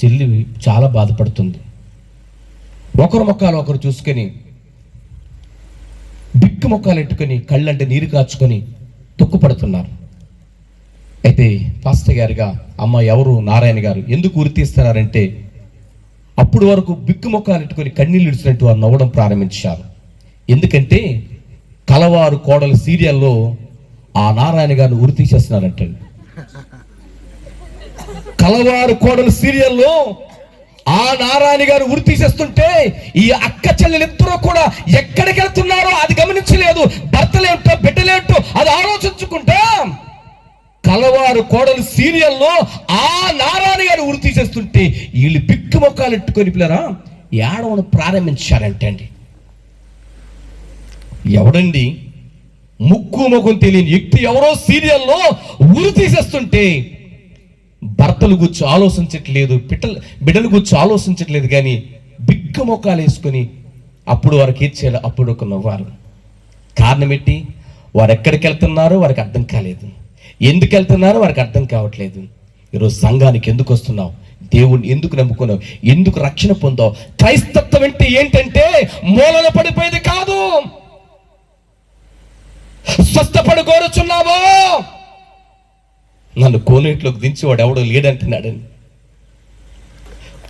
చెల్లి చాలా బాధపడుతుంది. ఒకరు మొక్కలు ఒకరు చూసుకొని బిక్కు మొక్కలు ఎట్టుకొని కళ్ళంటే నీరు కాచుకొని తొక్కుపడుతున్నారు. అయితే పాస్టర్ గారిగా, అమ్మ ఎవరు నారాయణ గారు ఎందుకు ఉరి తీస్తున్నారంటే అప్పుడు వరకు బిక్కు మొక్కలు ఎట్టుకొని కన్నీళ్ళు ఇడిచినట్టు వారు నవ్వడం ప్రారంభించారు. ఎందుకంటే కలవారు కోడలు సీరియల్లో ఆ నారాయణ గారిని ఉరి తీసేస్తున్నారంటే. కలవారు కోడలు సీరియల్లో ఆ నారాయణ గారు ఉరి తీసేస్తుంటే ఈ అక్క చెల్లెలిద్దరూ కూడా ఎక్కడికి వెళ్తున్నారో అది గమనించలేదు. భర్తలేంటో బిడ్డలేంటో అది ఆలోచించుకుంటా కలవారు కోడలు సీరియల్లో ఆ నారాయణ గారు ఉరి తీసేస్తుంటే వీళ్ళు బిక్కు మొక్కలు ఎట్టుకొని పిల్లరా ఏడవను ప్రారంభించారంటే అండి. ఎవడండి ముక్కు ముఖం తెలియని వ్యక్తి ఎవరో సీరియల్లో ఉరి తీసేస్తుంటే భర్తలు గురించి ఆలోచించట్లేదు, బిడ్డలు గురించి ఆలోచించట్లేదు, కానీ బిగ్గు మొక్కలు వేసుకొని అప్పుడు వారికి ఇచ్చేయాలి. అప్పుడు ఒక నవ్వారు. కారణం ఏంటి? వారు ఎక్కడికి వెళ్తున్నారో వారికి అర్థం కాలేదు, ఎందుకు వెళ్తున్నారో వారికి అర్థం కావట్లేదు. ఈరోజు సంఘానికి ఎందుకు వస్తున్నావు? దేవుణ్ణి ఎందుకు నమ్ముకున్నావు? ఎందుకు రక్షణ పొందావు? క్రైస్తత్వం అంటే ఏంటంటే మూలన పడిపోయేది కాదు. స్వస్థపడి కోరుచున్నావో నన్ను కోనేట్లోకి దించేవాడు ఎవడో లేడంటున్నాడని.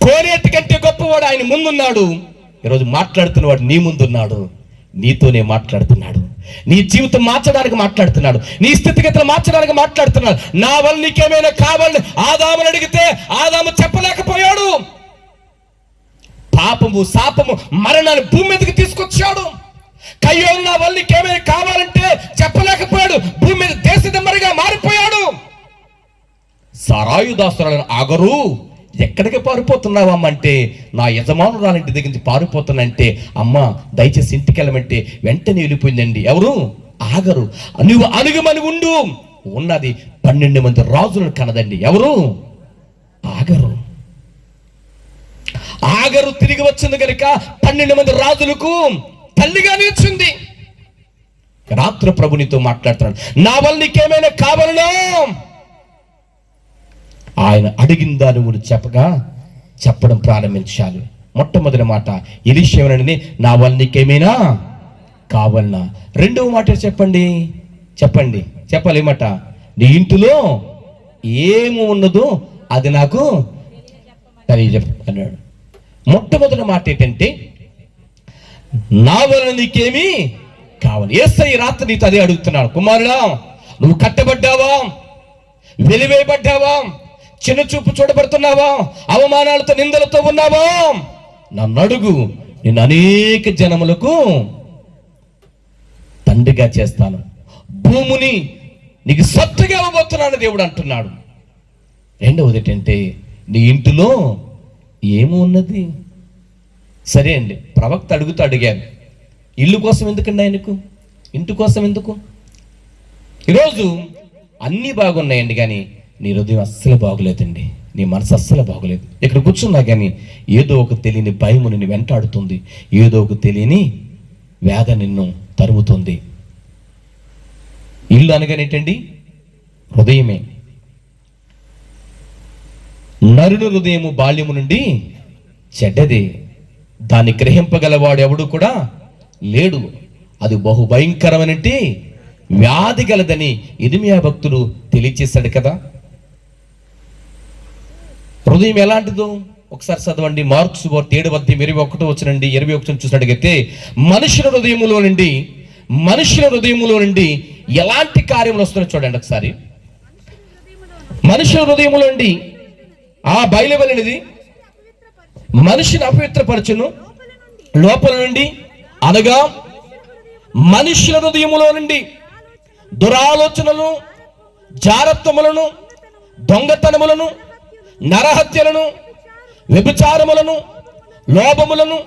కోనేటి కంటే గొప్పవాడు ఆయన ముందున్నాడు. ఈరోజు మాట్లాడుతున్నవాడు నీ ముందున్నాడు, నీతోనే మాట్లాడుతున్నాడు. నీ జీవితం మార్చడానికి మాట్లాడుతున్నాడు, నీ స్థితిగతులు మార్చడానికి మాట్లాడుతున్నాడు. నా వల్ల నీకేమైనా కావాలని ఆదాముని అడిగితే ఆదాము చెప్పలేకపోయాడు. పాపము, శాపము, మరణాన్ని భూమి మీదకి తీసుకొచ్చాడు. కయ్యోను నా వల్ల నీకేమైనా కావాలంటే చెప్పలేకపోయాడు, భూమి మీద దేశదిమ్మరిగా మారిపోయాడు. సారాయుదాసురాలను ఆగరు, ఎక్కడికి పారిపోతున్నావమ్మ అంటే నా యజమానురాలింటి దగ్గర నుంచి పారిపోతానంటే అమ్మ దయచేసి ఇంటికి వెళ్ళమంటే వెంటనే వెళ్ళిపోయిందండి. ఎవరు? ఆగరు. నువ్వు అణుగుమని ఉండు, ఉన్నది 12 మంది రాజులను కనదండి. ఎవరు? ఆగరు. ఆగరు తిరిగి వచ్చింది కనుక 12 మంది రాజులకు తల్లిగా నిలిచింది. రాత్రి ప్రభు నీతో మాట్లాడుతున్నాడు, నా వల్ల నీకేమైనా కావాలనో ఆయన అడిగిన దాని గురించి చెప్పడం ప్రారంభించాలి. మొట్టమొదటి మాట ఎలీషాని, నా వల్ల నీకేమైనా కావాలనా. రెండవ మాట చెప్పాలి ఏమాట, నీ ఇంటిలో ఏమి ఉన్నదో అది నాకు తెలియజెప్పన్నాడు. మొట్టమొదటి మాట ఏంటంటే, నా వలన నీకేమి కావాలి. యేసయ్య రాత్రి నీతో అదే అడుగుతున్నాడు, కుమారుడా నువ్వు కట్టబడ్డావా, వెలివేయబడ్డావా, చిన్న చూపు చూడబడుతున్నావా, అవమానాలతో నిందలతో ఉన్నావా, నన్ను అడుగు, నేను అనేక జనములకు తండ్రిగా చేస్తాను, భూమిని నీకు సత్తుగా ఇవ్వబోతున్నాను దేవుడు అంటున్నాడు. రెండవది ఏంటంటే, నీ ఇంటిలో ఏమో ఉన్నది. సరే అండి, ప్రవక్త అడిగారు, ఇల్లు కోసం ఎందుకండి ఆయనకు, ఇంటి కోసం ఎందుకు? ఈరోజు అన్నీ బాగున్నాయండి, కానీ నీ హృదయం అస్సలు బాగులేదండి, నీ మనసు అస్సలు బాగులేదు. ఇక్కడ కూర్చున్నా కానీ ఏదో ఒక తెలియని భయము నిన్ను వెంటాడుతుంది, ఏదో ఒక తెలియని వేద నిన్ను తరుముతుంది. ఇల్లు అనగానేటండి హృదయమే. నరుని హృదయము బాల్యము నుండి చెడ్డదే, దాన్ని గ్రహింపగలవాడు ఎవడు కూడా లేడు, అది బహు భయంకరమైన వ్యాధి గలదని ఇర్మియా భక్తుడు తెలియచేశాడు కదా. హృదయం ఎలాంటిదో ఒకసారి చదవండి. మార్క్స్ 7:21 చూసినట్టుగైతే మనుషుల హృదయములో నుండి ఎలాంటి కార్యములు వస్తున్నాయో చూడండి ఒకసారి. మనుషుల హృదయములో నుండి బయలువెళ్ళినది మనిషిని అపవిత్రపరచును, లోపల నుండి అనగా మనుషుల హృదయములో నుండి దురాలోచనలను, జారత్వములను, దొంగతనములను, నరహత్యలను, వ్యభిచారములను, లోభములను,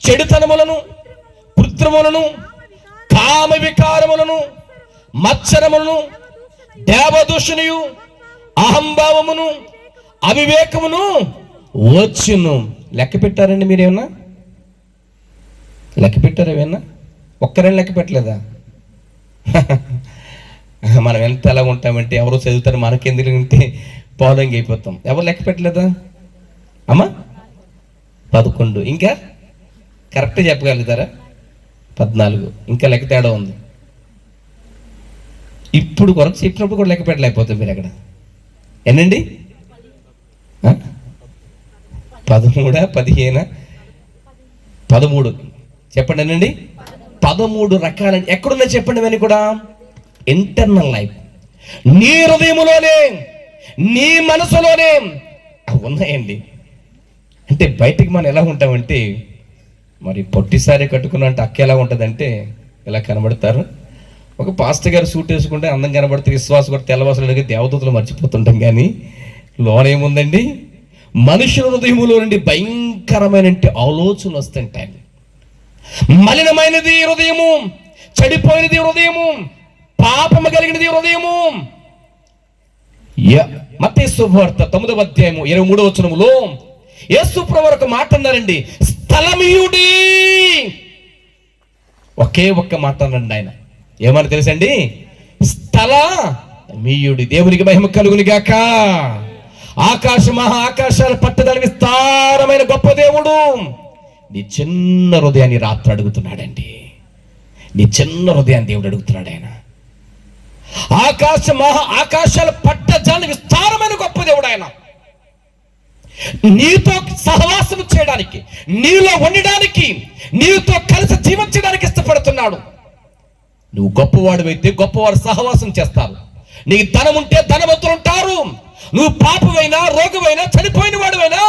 చెడుతనములను, కృత్రిములను, కామ వికారములను, మత్సరములను, దేవదూషణయు, అహంభావమును, అవివేకమును వచ్చును. లెక్క పెట్టారండి మీరేమన్నా? లెక్క పెట్టారా ఏమన్నా? ఒక్కరైనా లెక్క పెట్టలేదా? మనం ఎంత ఎలా ఉంటామంటే, ఎవరో చదువుతారు మనకెందుకు ఉంటే ఫాలోయింగ్ అయిపోతాం. ఎవరు లెక్క పెట్టలేదా అమ్మా? 11. ఇంకా కరెక్ట్ చెప్పగలుగుతారా? 14. ఇంకా లెక్క తేడా ఉంది. ఇప్పుడు కొరకు చెప్పినప్పుడు కూడా లెక్క పెట్టలేకపోతాం మీరు అక్కడ. ఎన్నండి? 13, 15, 13 చెప్పండి. అనండి 13 రకాలండి. ఎక్కడున్నా చెప్పండి అని కూడా. ఇంటర్నల్ లైఫ్, నీ హృదయములోనే, నీ మనసులోనే ఉన్నాయండి. అంటే బయటికి మనం ఎలా ఉంటామంటే, మరి పొట్టిసారి కట్టుకున్నా అంటే అక్క ఎలా ఉంటుందంటే ఎలా కనబడతారు. ఒక పాస్టర్ గారు సూట్ వేసుకుంటే అందం కనబడితే, విశ్వాసం కూడా తెల్లవాసులు దేవదూతలు మర్చిపోతుంటాం. కానీ లోన ఏముందండి? మనుషుల హృదయములో నుండి భయంకరమైన ఆలోచనలు వస్తుంటాయి. మలినమైనది హృదయము, చెడిపోయినది హృదయము, పాపము కలిగినది హృదయము. మత్తయి సువార్త 9:23 యేసు ప్రభువు ఒక మాట అన్నారండి, స్థలమీయుడి. ఒకే ఒక్క మాట అన్నారండి ఆయన. ఏమని తెలుసండి? స్థలమీయుడి. దేవునికి మహిమ కలుగును గాక. ఆకాశాలు పట్టదని విస్తారమైన గొప్ప దేవుడు నీ చిన్న హృదయాన్ని రాత్రి అడుగుతున్నాడండి. నీ చిన్న హృదయాన్ని దేవుడు అడుగుతున్నాడు. ఆయన ఆకాశాలు పట్టజాలని విస్తారమైన గొప్ప దేవుడు. ఆయన నీతో సహవాసం చేయడానికి, నీలో ఉండడానికి, నీతో కలిసి జీవించడానికి ఇష్టపడుతున్నాడు. నువ్వు గొప్పవాడివైతే గొప్పవాడు సహవాసం చేస్తారు. నీకు ధనం ఉంటే ధనవంతులు ఉంటారు. నువ్వు పాపమైనా, రోగమైనా, చనిపోయిన వాడివైనా,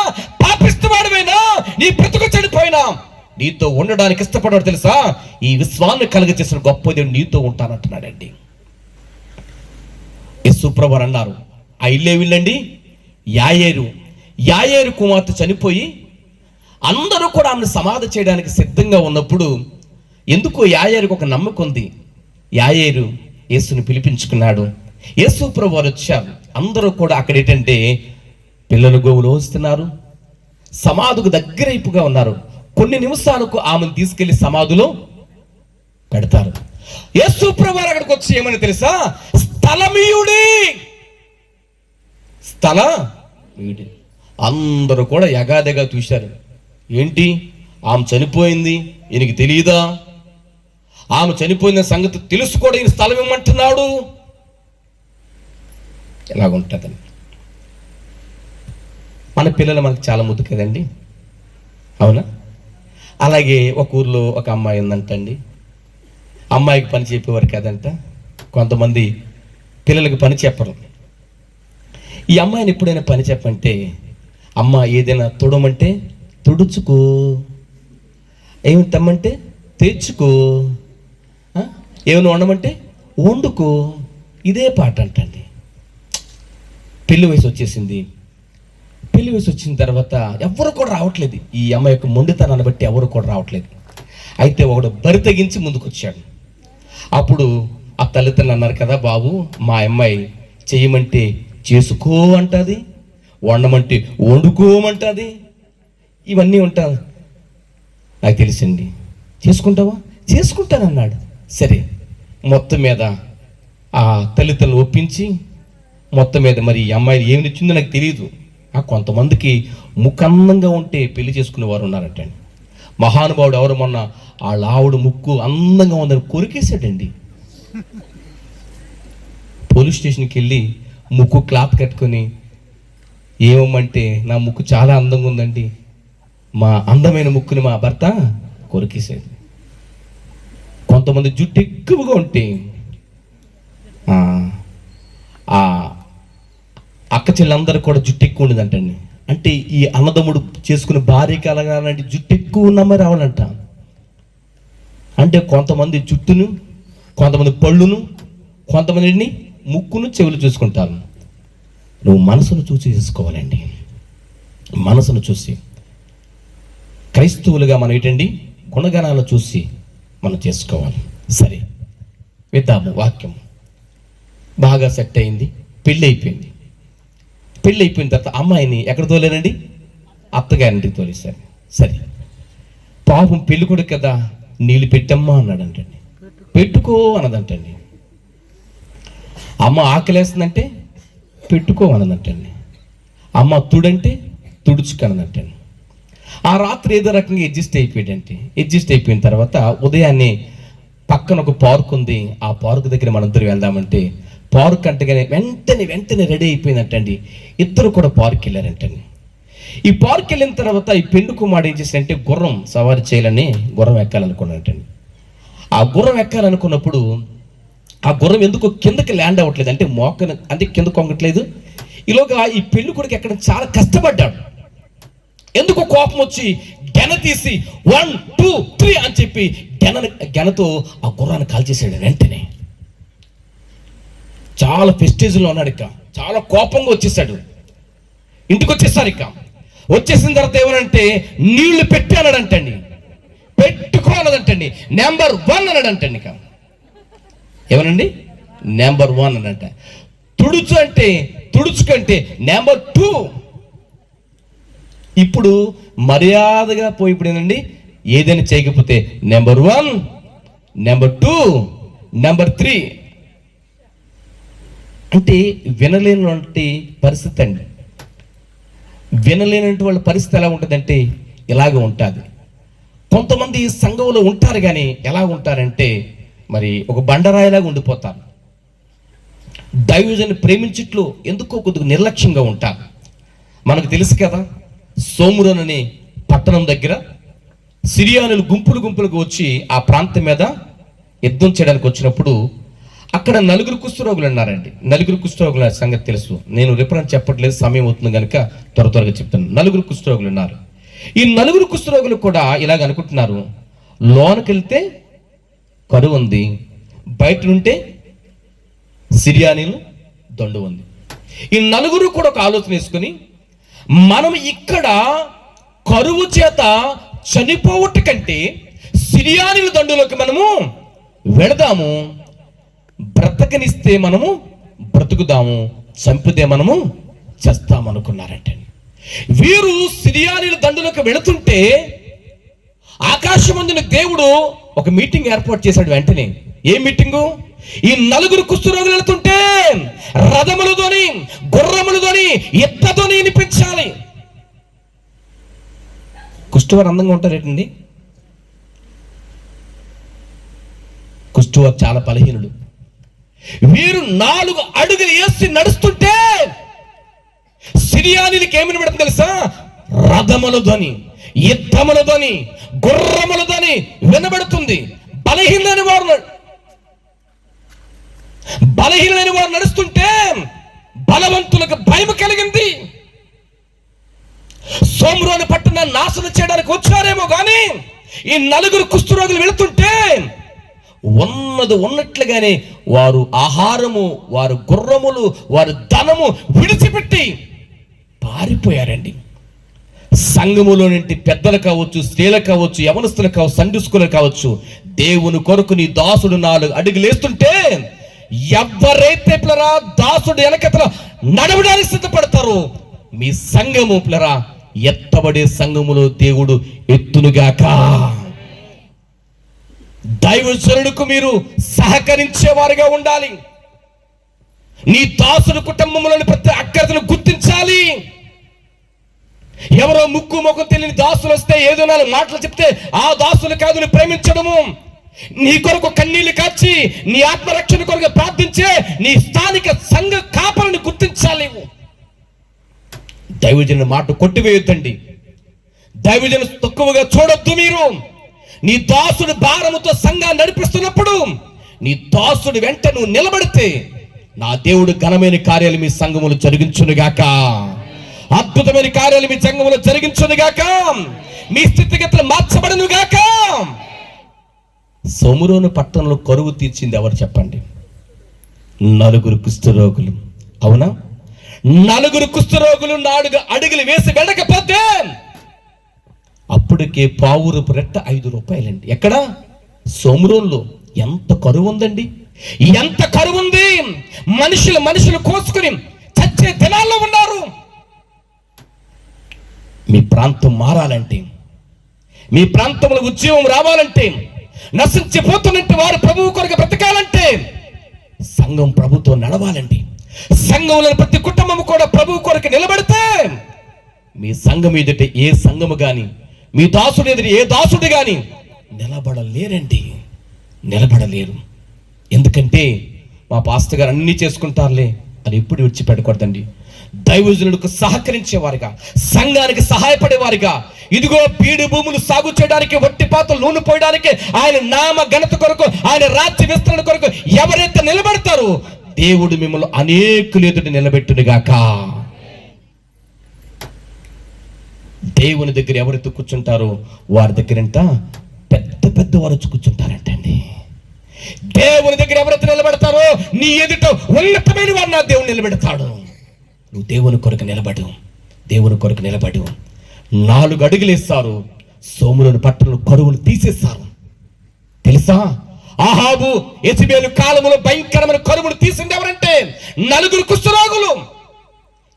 పాపిస్తు వాడివైనా, నీ బ్రతుకు చనిపోయినా నీతో ఉండడానికి ఇష్టపడవాడు. తెలుసా? ఈ విశ్వాన్ని కలుగజేసిన గొప్ప దేవుడు నీతో ఉంటానంటున్నాడండి. యేసు ప్రభువు అన్నారు, ఆ ఇల్లే వీళ్ళండి యాయేరు కుమార్తె చనిపోయి అందరూ కూడా ఆమెను సమాధి చేయడానికి సిద్ధంగా ఉన్నప్పుడు, ఎందుకో యాయేరుకు ఒక నమ్మకం ఉంది. యాయేరు యేసుని పిలిపించుకున్నాడు. యేసు ప్రభువు వారు వచ్చారు. అందరూ కూడా అక్కడ ఏంటంటే పిల్లలు గోవులు వస్తున్నారు, సమాధికి దగ్గరైపుగా ఉన్నారు. కొన్ని నిమిషాలకు ఆమెను తీసుకెళ్లి సమాధిలో పెడతారు. యేసు ప్రభువారు అక్కడికి వచ్చి ఏమని తెలుసా? స్థలమీయుడి, స్థలమీయుడి. అందరూ కూడా ఎగాదెగా చూశారు. ఏంటి, ఆమె చనిపోయింది, ఈయనకి తెలియదా? ఆమె చనిపోయిన సంగతి తెలుసు కూడా ఈయన స్థలం ఇమ్మంటున్నాడు. ఎలాగుంటుందండి? మన పిల్లలు మనకు చాలా ముద్దు కదండి, అవునా? అలాగే ఒక ఊర్లో ఒక అమ్మాయి ఉందంటండి. అమ్మాయికి పని చెప్పేవారు కదంట. కొంతమంది పిల్లలకి పని చెప్పరు. ఈ అమ్మాయిని ఎప్పుడైనా పని చెప్పంటే, అమ్మ ఏదైనా తొడమంటే తుడుచుకో, ఏమి తెమ్మంటే తెచ్చుకో, ఏమైనా వండమంటే వండుకో, ఇదే పాట అంటండి. పెళ్లి వయసు వచ్చేసింది. పెళ్లి వయసు వచ్చిన తర్వాత ఎవరు కూడా రావట్లేదు. ఈ అమ్మాయి యొక్క మొండితనాన్ని బట్టి ఎవరు కూడా రావట్లేదు. అయితే ఒకడు బరి తెగించి ముందుకు వచ్చాడు. అప్పుడు ఆ తల్లిదండ్రులు అన్నారు కదా, బాబు మా అమ్మాయి చేయమంటే చేసుకో అంటుంది, వండమంటే వండుకోమంటుంది, ఇవన్నీ ఉంటుంది. నాకు తెలిసింది. చేసుకుంటావా? చేసుకుంటానన్నాడు. సరే, మొత్తం మీద ఆ తల్లిదండ్రులు ఒప్పించి మొత్తం మీద మరి ఈ అమ్మాయి ఏమి నచ్చిందో నాకు తెలియదు. కొంతమందికి ముఖందంగా ఉంటే పెళ్లి చేసుకునే వారు ఉన్నారంటండి. మహానుభావుడు ఎవరు మొన్న వాళ్ళ ఆవిడ ముక్కు అందంగా ఉందని కొరికేశాడండి. పోలీస్ స్టేషన్కి వెళ్ళి ముక్కు క్లాత్ కట్టుకొని ఏమంటే నా ముక్కు చాలా అందంగా ఉందండి, మా అందమైన ముక్కుని మా భర్త కొరికేసాడు. కొంతమంది జుట్టు ఎక్కువగా ఉంటే అక్క చెల్లందరూ కూడా జుట్టు ఎక్కువ ఉండదంటండి. అంటే ఈ అన్నదమ్ముడు చేసుకునే భార్య కలగాలంటే జుట్టు ఎక్కువ ఉన్న మరి రావాలంట. అంటే కొంతమంది జుట్టును, కొంతమంది పళ్ళును, కొంతమందిని ముక్కును, చెవులు చూసుకుంటారు. నువ్వు మనసును చూసి చేసుకోవాలండి. మనసును చూసి క్రైస్తవులుగా మనం ఏంటండి గుణగణాలు చూసి మనం చేసుకోవాలి. సరే, విద్దాము వాక్యం. బాగా సెట్ అయింది, పెళ్ళి అయిపోయింది. పెళ్ళి అయిపోయిన తర్వాత అమ్మాయిని ఎక్కడ తోలేనండి? అత్తగారింటికి తోలేశారు. సరే, పాపం పెళ్ళి కొడుకు కదా, నీళ్ళు పెట్టమ్మా అన్నాడంటండి. పెట్టుకో అన్నదంటండి. అమ్మ ఆకలేస్తుందంటే పెట్టుకో అన్నదంటండి. అమ్మ తుడంటే తుడుచుకన్నదంటండి. ఆ రాత్రి ఏదో రకంగా అడ్జస్ట్ అయిపోయిన తర్వాత ఉదయాన్నే పక్కన ఒక పార్క్ ఉంది. ఆ పార్క్ దగ్గర మనందరూ వెళ్దామంటే పార్క్ అంటేగానే వెంటనే రెడీ అయిపోయిందంటండి. ఇద్దరు కూడా పార్క్ వెళ్ళారంటండి. ఈ పార్క్ వెళ్ళిన తర్వాత ఈ పెండు కుమారుడు ఏం చేశాడంటే గుర్రం సవారి చేయాలని గుర్రం ఎక్కాలనుకున్నాడంటండి. ఆ గుర్రం ఎక్కాలనుకున్నప్పుడు ఆ గుర్రం ఎందుకు కిందకి ల్యాండ్ అవ్వట్లేదు, అంటే కింద కొంగట్లేదు. ఈలోగా ఈ పెళ్లి కొడుకు ఎక్కడ చాలా కష్టపడ్డాడు. ఎందుకు కోపం వచ్చి గెన తీసి 1 2 3 అని చెప్పి గెనతో ఆ గుర్రాన్ని కాల్చేసాడు. వెంటనే చాలా ప్రెస్టేజ్లో ఉన్నాడు. ఇక చాలా కోపంగా వచ్చేసాడు. ఇంటికి వచ్చేసారు. ఇక వచ్చేసిన తర్వాత ఏమనంటే నీళ్లు పెట్టి అన్నాడంటండి. పెట్టుకో అన్నదంటండి. నెంబర్ 1 అన్నాడంటండి. ఇక ఏమనండి నెంబర్ 1 అన్నట. తుడుచు అంటే తుడుచుకంటే నెంబర్ 2. ఇప్పుడు మర్యాదగా పోయి ఇప్పుడు ఏంటండి ఏదైనా చేయకపోతే నెంబర్ 1, నెంబర్ 2, నెంబర్ 3 అంటే వినలేనటువంటి పరిస్థితి అండి. వినలేనటువంటి వాళ్ళ పరిస్థితి ఎలా ఉంటుందంటే ఇలాగే ఉంటుంది. కొంతమంది సంఘంలో ఉంటారు కానీ ఎలా ఉంటారంటే మరి ఒక బండరాయిలాగా ఉండిపోతారు. దైవజన్ని ప్రేమించుట్లు ఎందుకో కొద్దిగా నిర్లక్ష్యంగా ఉంటారు. మనకు తెలుసు కదా, సోమురోన్ అనే పట్టణం దగ్గర సిరియానులు గుంపులుగా వచ్చి ఆ ప్రాంతం మీద యుద్ధం చేయడానికి వచ్చినప్పుడు అక్కడ 4 కుష్ఠరోగులు ఉన్నారండి. 4 కుష్ఠరోగుల సంగతి తెలుసు. నేను రిఫరెన్స్ చెప్పట్లేదు, సమయం అవుతుంది కనుక త్వరగా చెప్తాను. 4 కుష్ఠరోగులు ఉన్నారు. ఈ 4 కుష్ఠరోగులు కూడా ఇలాగ అనుకుంటున్నారు, లోనకి వెళ్తే కరువు ఉంది, బయట నుంటే సిరియానీలు దండు ఉంది. ఈ 4 కూడా ఒక ఆలోచన వేసుకుని మనం ఇక్కడ కరువు చేత చనిపోవట కంటే సిరియానీల దండులోకి మనము వెళదాము, బ్రతకనిస్తే మనము బ్రతుకుదాము, చంపితే మనము చేస్తామనుకున్నారంటే వీరు సిరియానీల దండులకు వెళుతుంటే ఆకాశమందున దేవుడు ఒక మీటింగ్ ఏర్పాటు చేశాడు. వెంటనే ఏ మీటింగు? ఈ 4 కుష్ఠరోగులు వెళుతుంటే రథములతోని, గుర్రములతోని, ఎత్తతోని వినిపించాలి. కుష్ఠవారు అందంగా ఉంటారేటండి? కుష్ఠవారు చాలా బలహీనుడు. వీరు 4 అడుగులు వేసి నడుస్తుంటే సిరియానీలకి ఏమని పెడుతుంది తెలుసా? రథములతోని, యుద్ధములతోని, గుర్రములతోని వినబడుతుంది. బలహీనమైన వారు నడుస్తుంటే బలవంతులకు భయం కలిగింది. సోమ్రోను పట్టణాన్ని నాశనం చేయడానికి వచ్చారేమో కానీ ఈ 4 కుష్ఠరోగులు వెళుతుంటే ఉన్నట్లుగానే వారు ఆహారము, వారు గుర్రములు, వారు ధనము విడిచిపెట్టి పారిపోయారండి. సంఘములో నుండి పెద్దలు కావచ్చు, స్త్రీలు కావచ్చు, యవనస్తులు కావచ్చు, సండే స్కూలు కావచ్చు, దేవుని కొరకు నీ దాసుడు 4 అడుగులు వేస్తుంటే ఎవరైతే పిల్లరా దాసుడు వెనకతల నడవడానికి సిద్ధపడతారో మీ సంఘము పిల్లరా ఎత్తబడే సంఘములో దేవుడు ఎత్తునుగాక. దైవజనులకు మీరు సహకరించేవారుగా ఉండాలి. నీ దాసుడు కుటుంబంలోని ప్రతి అక్కరతను గుర్తించాలి. ఎవరో ముక్కు ముఖం తెలియని దాసులు వస్తే ఏదో 4 మాటలు చెప్తే ఆ దాసులు కాదు నీ ప్రేమించడము. నీ కొరకు కన్నీళ్లు కార్చి నీ ఆత్మరక్షణ కొరకు ప్రార్థించే నీ స్థానిక సంఘ కాపరిని గుర్తించాలి. దైవజన మాట కొట్టివేయొద్దండి. దైవజన తక్కువగా చూడొద్దు. మీరు నీ దాసుడు భారముతో సంఘాన్ని నడిపిస్తున్నప్పుడు నీ దాసుడు వెంట నువ్వు నిలబడితే నా దేవుడు ఘనమైన కార్యాలు మీ సంఘములు జరిగించునుగాక. అద్భుతమైన కార్యాలు మీ సంఘములో జరిగించునుగాక. మీ స్థితిగతులు మార్చబడునుగాక. సోమ్రోను పట్టణంలో కరువు తీర్చింది ఎవరు చెప్పండి? 4 కుష్ఠరోగులు. అవునా? 4 కుష్ఠరోగులు 4 అడుగులు వేసి వెళ్ళకపోతే అప్పటికే పావురపు రెట్ట 5 రూపాయలండి. ఎక్కడ? సోమ్రోన్లో. ఎంత కరువు ఉందండి! ఎంత కరువు ఉంది! మనుషులు కోసుకుని చచ్చే దినాల్లో ఉన్నారు. మీ ప్రాంతం మారాలంటే, మీ ప్రాంతంలో ఉద్యోగం రావాలంటే, నశించిపోతున్నట్టు వారు ప్రభువు కొరకు బ్రతకాలంటే సంఘం ప్రభుతో నడవాలండి. సంఘంలో ప్రతి కుటుంబం కూడా ప్రభువు కొరకు నిలబడితే మీ సంఘం ఎదుట ఏ సంఘము గాని, మీ దాసుడు ఎదుట ఏ దాసుడు గాని నిలబడలేరు. ఎందుకంటే మా పాస్టర్ గారు అన్ని చేసుకుంటారులే అని ఎప్పుడు విడిచిపెట్టకూడదండి. దైవజనులకు సహకరించేవారుగా, సంఘానికి సహాయపడేవారుగా, ఇదిగో బీడు భూములు సాగు చేయడానికి, వట్టి పాత్రలు నూనె పోయడానికి, ఆయన నామ ఘనత కొరకు, ఆయన రాజ్య విస్తరణ కొరకు ఎవరైతే నిలబడతారో దేవుడు మిమ్మల్ని అనేకులు ఎదుట నిలబెట్టునుగాక. దేవుని దగ్గర ఎవరైతే కూర్చుంటారో వారి దగ్గరంట పెద్ద వారు వచ్చి కూర్చుంటారంటండి. దేవుని దగ్గర ఎవరైతే నిలబడతారో నీ ఎదుట ఉన్నతమైన వారు నా దేవుడు నిలబెడతాడు. నువ్వు దేవుని కొరకు నిలబడు. 4 అడుగులు వేస్తారు. సోమ్రోను పట్టణంలో కరువును తీసేస్తారు. తెలుసా? ఆహాబు యెజెబెలు కాలంలో భయంకరమైన కరువును తీసింది ఎవరంటే 4 కుష్ఠరోగులు.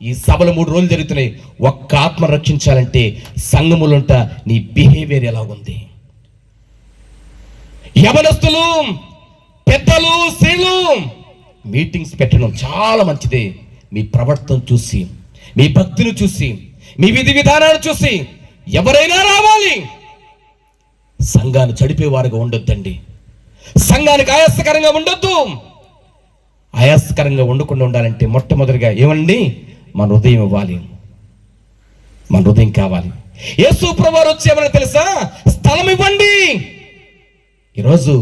ఈ సభలు 3 రోజులు జరుగుతున్నాయి. ఒక్క ఆత్మ రక్షించాలంటే సంఘములంట నీ బిహేవియర్ ఎలా ఉంది? యవనస్తులు, పెద్దలు, స్త్రీలు మీటింగ్స్ పెట్టడం చాలా మంచిదే. మీ ప్రవర్తన చూసి, మీ భక్తిని చూసి, మీ విధి విధానాన్ని చూసి ఎవరైనా రావాలి. సంఘాన్ని చెడిపేవారుగా ఉండొద్దండి. సంఘానికి ఆయాసకరంగా ఉండొద్దు. ఆయాసకరంగా ఉండకుండా ఉండాలంటే మొట్టమొదటిగా ఏమండి? మన హృదయం ఇవ్వాలి. మన హృదయం కావాలి. యేసు ప్రభువారు వచ్చేమని తెలుసా? స్థలం ఇవ్వండి. ఈరోజు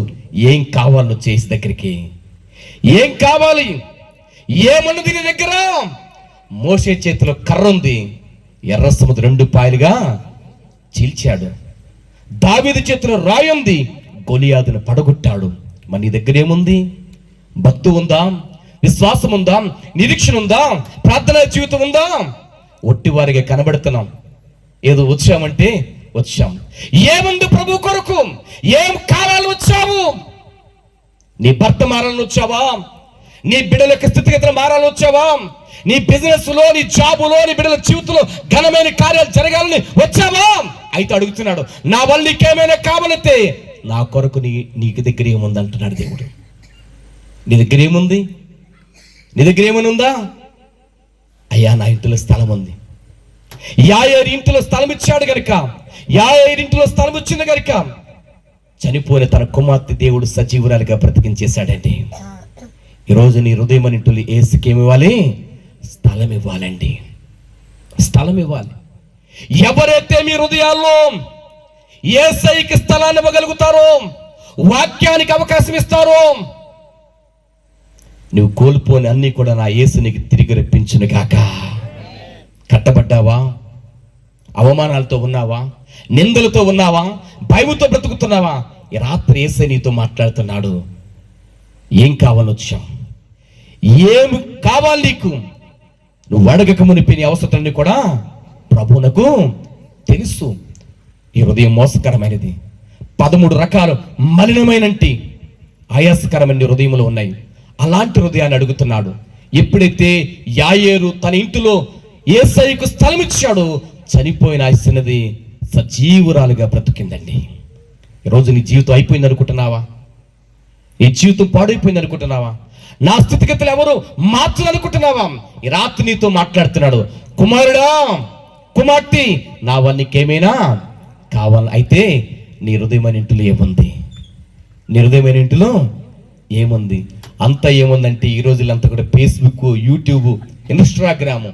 ఏం కావాలో చేసి దగ్గరికి ఏం కావాలి? ఏమన్నది నీ దగ్గర? మోషే చేతిలో కర్ర ఉంది, ఎర్ర సముద్రం 2 పాయలుగా చీల్చాడు. దావీదు చేతిలో రాయి ఉంది, గొలియాతును పడగొట్టాడు. మరి నీ దగ్గర ఏముంది? భక్తి ఉందా? విశ్వాసం ఉందా? నిరీక్షణ ఉందా? ప్రార్థనా జీవితం ఉందా? ఒట్టివారిగా కనబడుతున్నాం. ఏదో వచ్చామంటే వచ్చాం. ఏముంది ప్రభు కొరకు? ఏం కావాలని వచ్చావు? నీ భర్త మారాలని వచ్చావా? నీ బిడ్డల యొక్క స్థితిగతులు మారాలని వచ్చావా? నీ బిజినెస్ లో, నీ జాబులో, నీ బిడ్డల జీవితంలో ఘనమైన కార్యాలు జరగాలని వచ్చావా? అయితే అడుగుతున్నాడు, నా వల్ల నీకేమైనా కావాలంటే నా కొరకు నీకు దగ్గర ఏముంది అంటున్నాడు దేవుడు. నీ దగ్గర ఏముంది? నీ దగ్గర ఏమైనా ఉందా? అయ్యా, నా ఇంటిలో స్థలం ఉంది. యాయేరు ఇంటిలో స్థలం ఇచ్చాడు గనుక, యాయేరు ఇంటిలో స్థలం ఇచ్చింది గనుక చనిపోయిన తన కుమార్తె దేవుడు సజీవురాలుగా బ్రతికించేశాడండి. ఈరోజు నీ హృదయం ఇంటిలో యేసుకి ఏమి ఇవ్వాలి? స్థలం ఇవ్వాలండి. స్థలం ఇవ్వాలి. ఎవరైతే మీ హృదయాల్లో యేసయ్యకి స్థలాన్ని ఇవ్వగలుగుతారో, వాక్యానికి అవకాశం ఇస్తారో, నువ్వు కోల్పోని అన్ని కూడా నా యేసు నీకు తిరిగి రప్పించును గాక. కట్టబడ్డావా? అవమానాలతో ఉన్నావా? నిందలతో ఉన్నావా? భయముతో బ్రతుకుతున్నావా? ఈ రాత్రి యేసే నీతో మాట్లాడుతున్నాడు. ఏం కావాలని వచ్చాం? ఏం కావాలి నీకు? నువ్వు అడగక మునిపి నీ అవసరాన్ని కూడా ప్రభువునకు తెలుసు. ఈ హృదయం మోసకరమైనది. 13 రకాలు మలినమైనంటి ఆయాసకరమైన హృదయములు ఉన్నాయి. అలాంటి హృదయాన్ని అడుగుతున్నాడు. ఎప్పుడైతే యాయేరు తన ఇంటిలో యేసయ్యకు స్థలం ఇచ్చాడో, చనిపోయిన ఆ చిన్నది సజీవురాలుగా బ్రతికిందండి. ఈరోజు నీ జీవితం అయిపోయింది అనుకుంటున్నావా? నీ జీవితం పాడైపోయింది అనుకుంటున్నావా? నా స్థితిగతులు ఎవరు మార్చాలనుకుంటున్నావా? ఈ రాత్రి నీతో మాట్లాడుతున్నాడు. కుమారుడా, కుమార్తె, నా వల్ల నీకేమైనా కావాలి అయితే నీ హృదయమైన ఇంటిలో ఏముంది? నీ హృదయమైన ఇంటిలో ఏముంది? అంతా ఏముందంటే ఈ రోజులంతా కూడా ఫేస్బుక్, యూట్యూబ్, ఇన్స్టాగ్రామ్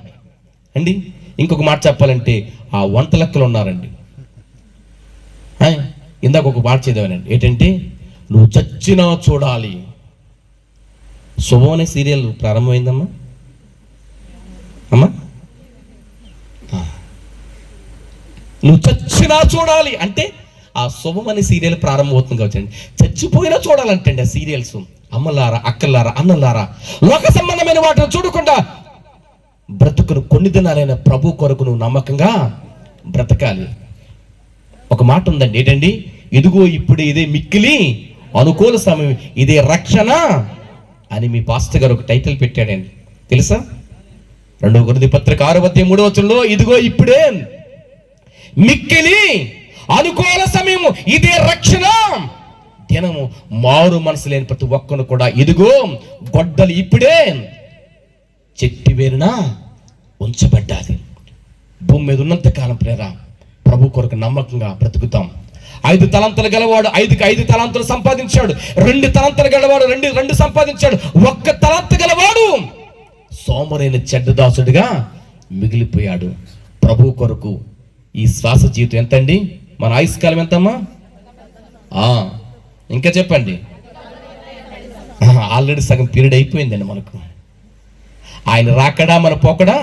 అండి. ఇంకొక మాట చెప్పాలంటే ఆ వంట లెక్కలు ఉన్నారండి. ఇందాక ఒక మాట చదివానండి. ఏంటంటే, నువ్వు చచ్చినా చూడాలి. శుభం అనే సీరియల్ ప్రారంభమైందమ్మా. అమ్మా, నువ్వు చచ్చినా చూడాలి అంటే ఆ శుభం అనే సీరియల్ ప్రారంభమవుతుంది కావచ్చండి. చచ్చిపోయినా చూడాలంటండి ఆ సీరియల్స్. అమ్మలారా, అక్కలారా, అన్నలారా, లోక సంబంధమైన వాటిని చూడకుండా బ్రతుకును కొన్ని దినాలైన ప్రభు కొరకు నువ్వు నమ్మకంగా బ్రతకాలి. ఒక మాట ఉందండి. ఏంటండి? ఇదిగో ఇప్పుడు ఇదే మిక్కిలి అనుకూల సమయం, ఇదే రక్షణ అని మీ పాస్టర్ గారు ఒక టైటిల్ పెట్టాడండి. తెలుసా? 2 కొరింథీ పత్రిక 6:3 ఇదిగో ఇప్పుడే మిక్కిలి అనుకూల సమయము, ఇదే రక్షణ దినము, మారు మనసు లేని ప్రతి ఒక్కను కూడా ఇదిగో గొడ్డలు ఇప్పుడే చెట్టు వేరున ఉంచబడ్డాది. భూమి మీద ఉన్నంత కాలం ప్రేరా ప్రభు కొరకు నమ్మకంగా బ్రతుకుతాం. 5 తలాంతులు గలవాడు 5కి 5 తలాంతులు సంపాదించాడు. 2 తలాంతులు గలవాడు 2 సంపాదించాడు. 1 తలాంతు గలవాడు సోమరైన చెడ్డదాసుడిగా మిగిలిపోయాడు. ప్రభు కొరకు ఈ శ్వాస జీవితం ఎంతండి? మన ఆయుష్కాలం ఎంతమ్మా? ఇంకా చెప్పండి. ఆల్రెడీ సగం పీరియడ్ అయిపోయిందండి మనకు. ఆయన రాకడా మన పోకడా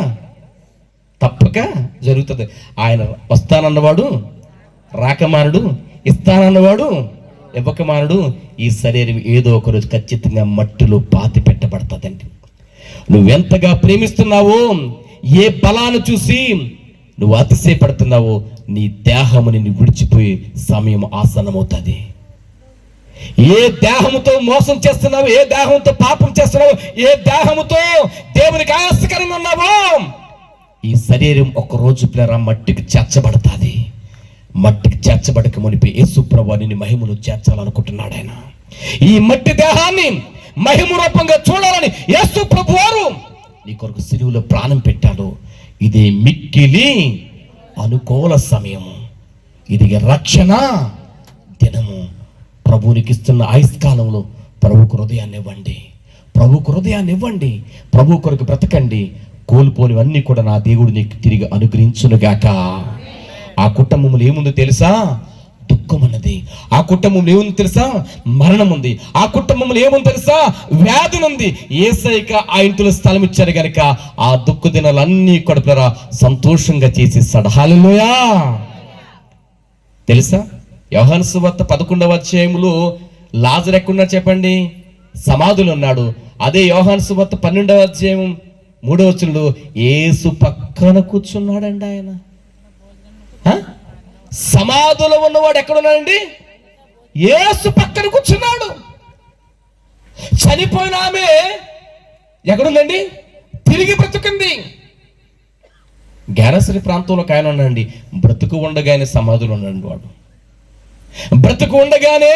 తప్పక జరుగుతుంది. ఆయన వస్తానన్నవాడు రాకమానుడు, ఇస్తానన్నవాడు ఇవ్వకమానుడు. ఈ శరీరం ఏదో ఒక రోజు ఖచ్చితంగా మట్టిలో పాతి పెట్టబడుతుందండి. నువ్వెంతగా ప్రేమిస్తున్నావో, ఏ బలాన్ని చూసి నువ్వు అతిశయపడుతున్నావో, నీ దేహము నిన్ను విడిచిపోయే సమయం ఆసన్నమవుతుంది. ఏ దేహముతో మోసం చేస్తున్నావు, ఏ దేహంతో పాపం చేస్తున్నావు, ఏ దేహముతో దేవునికి ఆయాసకరంగా ఉన్నావో, ఈ శరీరం ఒక రోజు పిల్లరా మట్టికి చేర్చబడుతుంది. మట్టికి చేర్చబడక మునిపి యేసు ప్రభువు నిన్ను మహిమలో చేర్చాలనుకుంటున్నాడు. ఆయన ఈ మట్టి దేహాన్ని మహిమ రూపంగా చూడాలని యేసు ప్రభువు వారు నీ కొరకు సిలువలో ప్రాణం పెట్టాడు. ఇదే మిక్కిలి అనుకూల సమయము, ఇది రక్షణ దినము. ప్రభువునికి ఇస్తున్న ఆయుష్కాలంలో ప్రభువుకు హృదయాన్ని ఇవ్వండి. ప్రభువుకు హృదయాన్ని ఇవ్వండి. ప్రభు కొరకు బ్రతకండి. కోల్పోనివన్నీ కూడా నా దేవుడు నీకు తిరిగి అనుగ్రహించునుగాక. ఆ కుటుంబంలో ఏముందో తెలుసా? దుఃఖం అన్నది. ఆ కుటుంబంలో ఏముంది తెలుసా? మరణం ఉంది. ఆ కుటుంబంలో ఏముంది తెలుసా? వ్యాధి ఉంది. యేసయ్యకి ఆ ఇంటిలో స్థలం ఇచ్చారు కనుక ఆ దుఃఖ దినాలన్నీ కూడా సంతోషంగా చేసేస్తాడు. హల్లెలూయా. తెలుసా? యోహాను సువార్త 11వ అధ్యాయంలో లాజరు ఎక్కడున్నా చెప్పండి? సమాధిలో ఉన్నాడు. అదే యోహాను సువార్త 12వ అధ్యాయం 3వ వచనంలో యేసు పక్కన కూర్చున్నాడండి. ఆయన సమాధిలో ఉన్నవాడు ఎక్కడున్నాడండి? యేసు పక్కన కూర్చున్నాడు. చనిపోయిన ఆమె ఎక్కడుందండి? తిరిగి బ్రతుకుంది. గ్యారసరి ప్రాంతంలో ఆయన ఉన్నాడండి, బ్రతుకు ఉండగానే సమాధులు ఉన్నాడు వాడు. బ్రతుకు ఉండగానే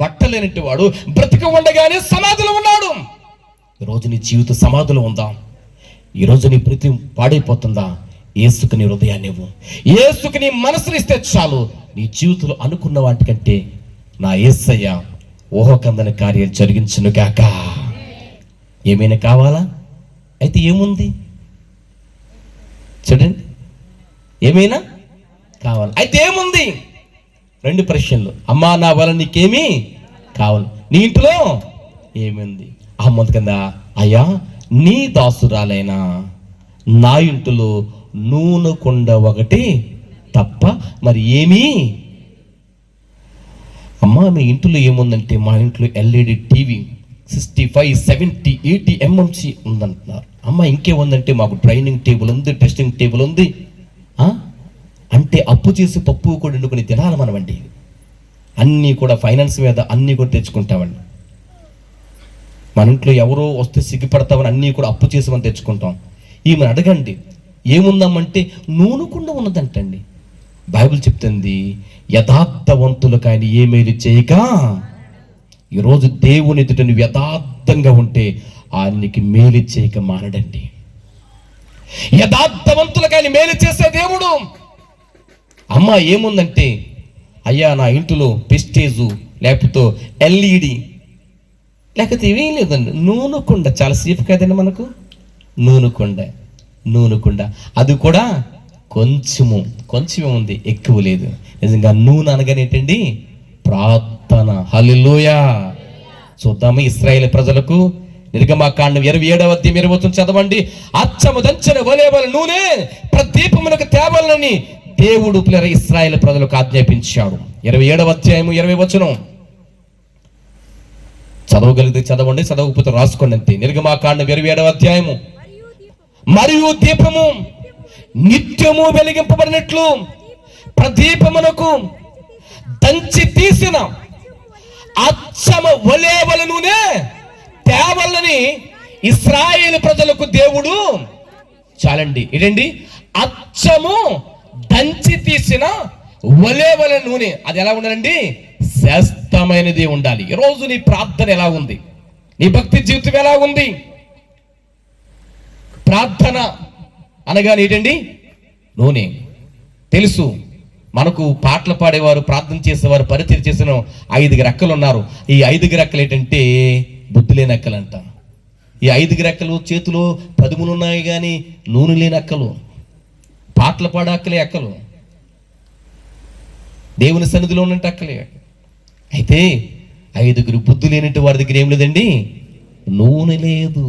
బట్టలేనట్టు వాడు, బ్రతుకు ఉండగానే సమాధిలో ఉన్నాడు. ఈరోజు నీ జీవిత సమాధిలో ఉందా? ఈరోజు నీ బ్రతి పాడైపోతుందా? యేసుకు నీ హృదయాన్ని ఇవ్వు. యేసుకు నీ మనసుని ఇస్తే చాలు. నీ జీవితంలో అనుకున్న వాటికంటే నా యేసయ్య ఊహకందని కార్యాలు జరిగించును గాక. ఏమైనా కావాలా? అయితే ఏముంది చూడండి, ఏమైనా కావాలి అయితే ఏముంది? 2 ప్రశ్నలు. అమ్మా నా వల్ల నీకేమీ కావాలి, నీ ఇంట్లో ఏముంది? అమ్మంది కదా, అయ్యా నీ దాసురాలైనా నా ఇంటిలో నూనె కుండ ఒకటి తప్ప మరి ఏమీ. అమ్మా మీ ఇంట్లో ఏముందంటే, మా ఇంట్లో LED టీవీ 65, 70, 80 MMC ఉందంటున్నారు. అమ్మ ఇంకేముందంటే, మాకు ట్రైనింగ్ టేబుల్ ఉంది, టెస్టింగ్ టేబుల్ ఉంది. అంటే అప్పు చేసి పప్పు కూడా వండుకుని తినాలి మనమండి. అన్నీ కూడా ఫైనాన్స్ మీద అన్నీ కూడా తెచ్చుకుంటామండి. మన ఇంట్లో ఎవరో వస్తే సిగ్గుపడతామని అన్నీ కూడా అప్పు చేసి మనం తెచ్చుకుంటాం. ఈమెను అడగండి ఏముందామంటే నూనెకుండా ఉన్నదంటండి. బైబిల్ చెప్తుంది యథార్థవంతులకు ఆయన ఏ మేలు చేయక. ఈరోజు దేవుని ఎదుట నువ్వు యథార్థంగా ఉంటే ఆయనకి మేలు చేయక మానడండి. యథార్థవంతులకు ఆయన మేలు చేసే దేవుడు. అమ్మ ఏముందంటే, అయ్యా నా ఇంటిలో ప్రెస్టేజు లేకపోతే LED లేకపోతే ఇవేం లేదండి, నూనె కుండ. చాలా సేఫ్ కదండి మనకు నూనె కుండ. అది కూడా కొంచెమే ఉంది, ఎక్కువ లేదు. నిజంగా నూనె అనగానే ఏంటండి? ప్రార్థన. హల్లెలూయా. చూద్దాము ఇశ్రాయేలు ప్రజలకు నిర్గమకాండం 27వ అధ్యాయం 20వ వచనం చదవండి. అచ్చము దంచిన ఒలీవల నూనె ప్రదీపమునకు తేవాలని దేవుడు ఇశ్రాయేలు ప్రజలకు ఆజ్ఞాపించాడు. 27వ అధ్యాయం 20వ వచనం చదవగలిగితే చదవండి, చదవకపోతే రాసుకోండి అంతే. నిర్గమకాండం 27వ అధ్యాయము. మరియు దీపము నిత్యము వెలిగింపబడినట్లు ప్రదీపమునకు దంచి తీసిన అచ్చము ఒలీవల నూనె తేవాలని ఇశ్రాయేలు ప్రజలకు దేవుడు చాలండి ఏంటండి? అచ్చము దంచి తీసిన ఒలీవల నూనె. అది ఎలా ఉండాలండి? శ్రేష్టమైనది ఉండాలి. ఈరోజు నీ ప్రార్థన ఎలా ఉంది? నీ భక్తి జీవితం ఎలా ఉంది? ప్రార్థన అనగానే ఏంటండి? నూనె. తెలుసు మనకు పాటలు పాడేవారు, ప్రార్థన చేసేవారు, పరిచయం చేసిన 5 రెక్కలు ఉన్నారు. ఈ 5 రెక్కలు ఏంటంటే బుద్ధి లేని ఎక్కలు అంట. ఈ 5 రెక్కలు చేతిలో 10 ఉన్నాయి కానీ నూనె లేని ఎక్కలు, పాటలు పాడే అక్కలే ఎక్కలు, దేవుని సన్నిధిలో ఉన్నట్టు అక్కలే. అయితే 5 బుద్ధి లేనట్టు వారి దగ్గర ఏం లేదండి? నూనె లేదు.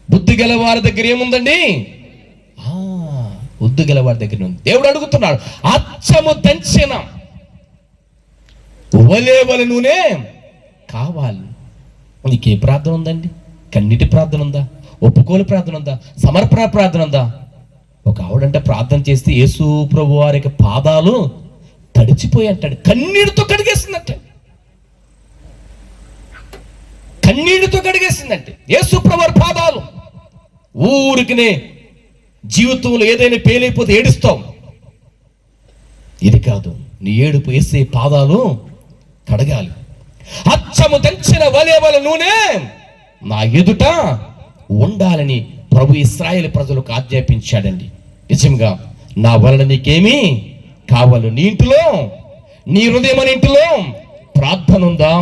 బుద్ధి గల వారి దగ్గర ఏముందండి? బుద్ధి గల వారి దగ్గర ఉంది. దేవుడు అడుగుతున్నాడు, అచ్చము దంచిన ఒలీవల నూనె కావాలి. నీకే ప్రార్థన ఉందండి? కన్నీటి ప్రార్థన ఉందా? ఒప్పుకోలు ప్రార్థన ఉందా? సమర్పణ ప్రార్థన ఉందా? ఒక ఆవిడంటే ప్రార్థన చేస్తే యేసు ప్రభు వారి పాదాలు తడిచిపోయి అంటాడు, కన్నీటితో కడిగేసిందంటే. కన్నీటితో కడిగేసిందంటే యేసు ప్రభు వారి పాదాలు. ఊరికినే జీవితంలో ఏదైనా పేలైపోతే ఏడుస్తాం. ఇది కాదు, నీ ఏడుపు యేసే పాదాలు కడగాలి. అచ్చము దంచిన ఒలీవల నూనె నా ఎదుట ఉండాలని ప్రభు ఇశ్రాయేలు ప్రజలకు ఆజ్ఞాపించాడండి. నిజంగా నా వలన నీకేమీ కావాలి? నీ ఇంటిలో, నీ హృదయమైన ఇంటిలో ప్రార్థన ఉందా?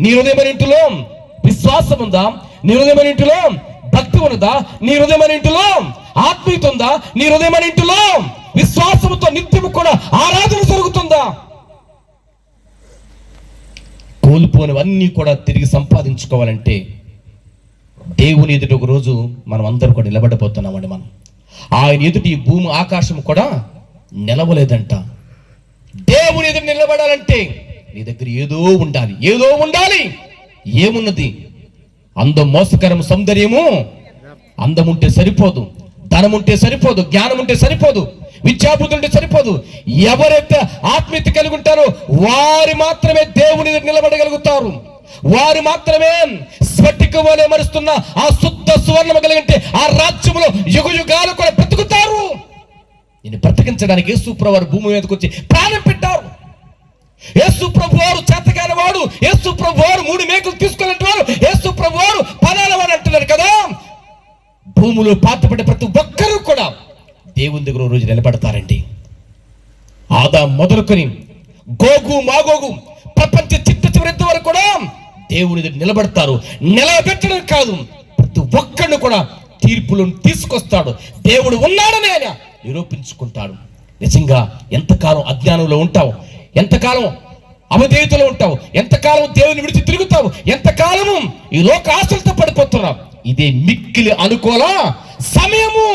నీ హృదయమైన ఇంటిలో విశ్వాసం ఉందా? నీ హృదయమైన ఇంటిలో భక్తి ఉన్నదా? నీ హృదయమైన ఇంటిలో ఆత్మీయత ఉందా? నీ హృదయమైన ఇంటిలో విశ్వాసంతో నిత్యము కూడా ఆరాధన జరుగుతుందా? కోల్పోనివన్నీ కూడా తిరిగి సంపాదించుకోవాలంటే దేవుని ఎదుటి ఒక రోజు మనం అందరూ కూడా నిలబడబోతున్నామండి. మనం ఆయన ఎదుటి ఈ భూమి ఆకాశం కూడా నిలవలేదంట. దేవుని ఎదుటి నిలబడాలంటే నీ దగ్గర ఏదో ఉండాలి. ఏమున్నది? అందం మోసకరం, సౌందర్యము. అందం ఉంటే సరిపోదు, ధనం ఉంటే సరిపోదు, జ్ఞానం ఉంటే సరిపోదు, విద్యాబుద్ధి ఉంటే సరిపోదు. ఎవరైతే ఆత్మీయత కలిగి ఉంటారో వారు మాత్రమే దేవుని నిలబడగలుగుతారు. వారు మాత్రమే స్ఫటిక వలె మరుస్తున్న ఆ శుద్ధ సువర్ణము కలిగింటే ఆ రాజ్యములో యుగ యుగాలు కూడా బ్రతుకుతారు. నేను బ్రతికించడానికి యేసు ప్రభు వారు భూమి మీదకి వచ్చి ప్రాణం పెట్టారు. యేసు ప్రభు వారు చేతగాని వాడు, యేసు ప్రభు వారు 3 మేకులు తీసుకున్నట్టు వారు, యేసు ప్రభు వారు పదాల వాడు అంటున్నారు కదా. భూమిలో పాతపడే ప్రతి ఒక్కరూ కూడా దేవుని దగ్గర రోజు నిలబడతారండి. ఆదాం మొదలుకొని గోగు మాగోగు ప్రపంచ చిట్ట చివరి వరకు కూడా దేవుని దగ్గర నిలబడతారు. నిలబెట్టడం కాదు, ప్రతి ఒక్కరిని కూడా తీర్పులను తీసుకొస్తాడు. దేవుడు ఉన్నాడని ఆయన నిరూపించుకుంటాడు. నిజంగా ఎంతకాలం అజ్ఞానంలో ఉంటావు, ఎంతకాలం అవిధేయతలో ఉంటావు, ఎంతకాలం దేవుని విడిచి తిరుగుతావు, ఎంతకాలము ఈ లోక ఆశలతో పడిపోతున్నావు. ఇదే మిక్కిలి అనుకోల సమయము.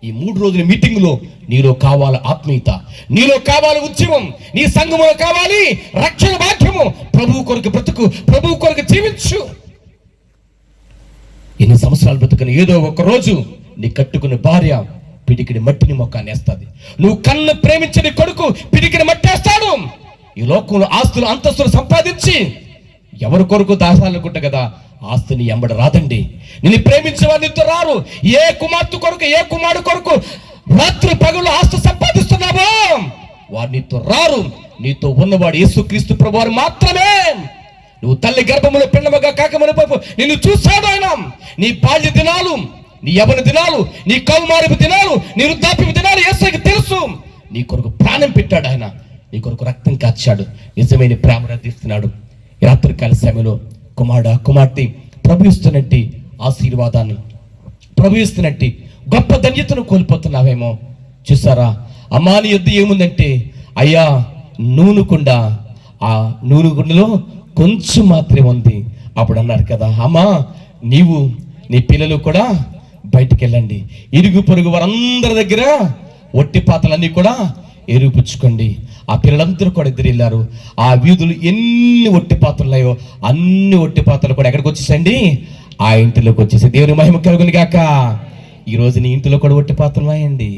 ఈ 3 రోజుల మీటింగ్ లో నీలో కావాలి ఆత్మీయత, నీలో కావాలి ఉద్యమం, నీ సంఘములో కావాలి రక్షణ భాగ్యము. ప్రభువు కొరకు బ్రతుకు, ప్రభువు కొరకు జీవించు. ఎన్ని సంవత్సరాలు బ్రతుకుని ఏదో ఒక రోజు నీ కట్టుకున్న భార్య పిడికిడి మట్టిని మొక్కాన్ని వేస్తుంది. నువ్వు కన్ను ప్రేమించని కొడుకు పిడికిడి మట్టేస్తాడు. ఈ లోకంలో ఆస్తులు అంతస్తులు సంపాదించి ఎవరి కొరకు దాసాలనుకుంటా కదా, ఆస్తిని ఎంబడ రాదండి. నిన్ను ప్రేమించే వారు నీతో రారు. ఏ కుమార్తె కొరకు, ఏ కుమారుడు కొరకు రాత్రి పగలు ఆస్తి సంపాదిస్తున్నావో వారు నీతో రారు. నీతో ఉన్నవాడు యేసుక్రీస్తు ప్రభువారు మాత్రమే. నువ్వు తల్లి గర్భములో పిండముగా కాకమని పాపు నిన్ను చూశాడు ఆయన. నీ బాల్య దినాలు, నీ యవన దినాలు, నీ కౌమారపు దినాలు, నీ వృద్ధాప్యపు దినాలు యేసుకి తెలుసు. నీ కొరకు ప్రాణం పెట్టాడు ఆయన, నీ కొరకు రక్తం కాచాడు. నిజమైన ప్రేమ రద్దిస్తున్నాడు. ఈ రాత్రికాల సమయంలో కుమార్తె ప్రభు ఇస్తున్నట్టు ఆశీర్వాదాన్ని, ప్రభు ఇస్తున్నట్టు గొప్ప ధన్యతను కోల్పోతున్నావేమో. చూసారా, అమ్మా నీ యొద్ద ఏముందంటే, అయ్యా నూనె కుండ, ఆ నూనె కుండలో కొంచెం మాత్రమే ఉంది. అప్పుడు అన్నారు కదా, అమ్మా నీవు నీ పిల్లలు కూడా బయటికి వెళ్ళండి, ఇరుగు పొరుగు వారందరి దగ్గర ఒట్టి పాత్రలన్నీ కూడా ఎరుపుచ్చుకోండి. ఆ పిల్లలందరూ కూడా ఇద్దరు వెళ్ళారు. ఆ వీధులు ఎన్ని ఒట్టి పాత్రలు ఉన్నాయో అన్ని ఒట్టి పాత్రలు కూడా ఎక్కడికి వచ్చేసండి, ఆ ఇంటిలోకి వచ్చేసి. దేవుని మహిమ కలుగును గాక. ఈరోజు నీ ఇంటిలో కూడా ఒట్టి పాత్రలు ఉన్నాయండి,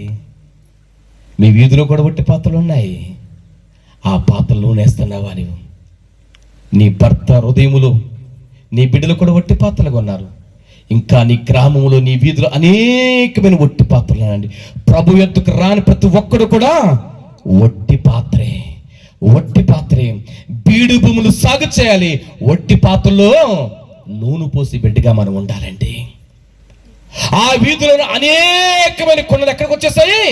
మీ వీధిలో కూడా ఒట్టి పాత్రలు ఉన్నాయి. ఆ పాత్రలు నూనె వేస్తున్నావా నీవు? నీ భర్త హృదయములో నీ బిడ్డలు కూడా ఒట్టి పాత్రలుగా ఉన్నారు. ఇంకా నీ గ్రామంలో, నీ వీధిలో అనేకమైన ఒట్టి పాత్రలు ఉన్నాయండి. ప్రభు యొద్దకు రాని ప్రతి ఒక్కడు కూడా ఒట్టి పాత్రే, ఒట్టి పాత్రే. బీడు భూములు సాగు చేయాలి, ఒట్టి పాత్రలో నూనె పోసి బిడ్డగా మనం ఉండాలండి. ఆ వీధిలో అనేకమైన కొండలు ఎక్కడికి వచ్చేసాయి?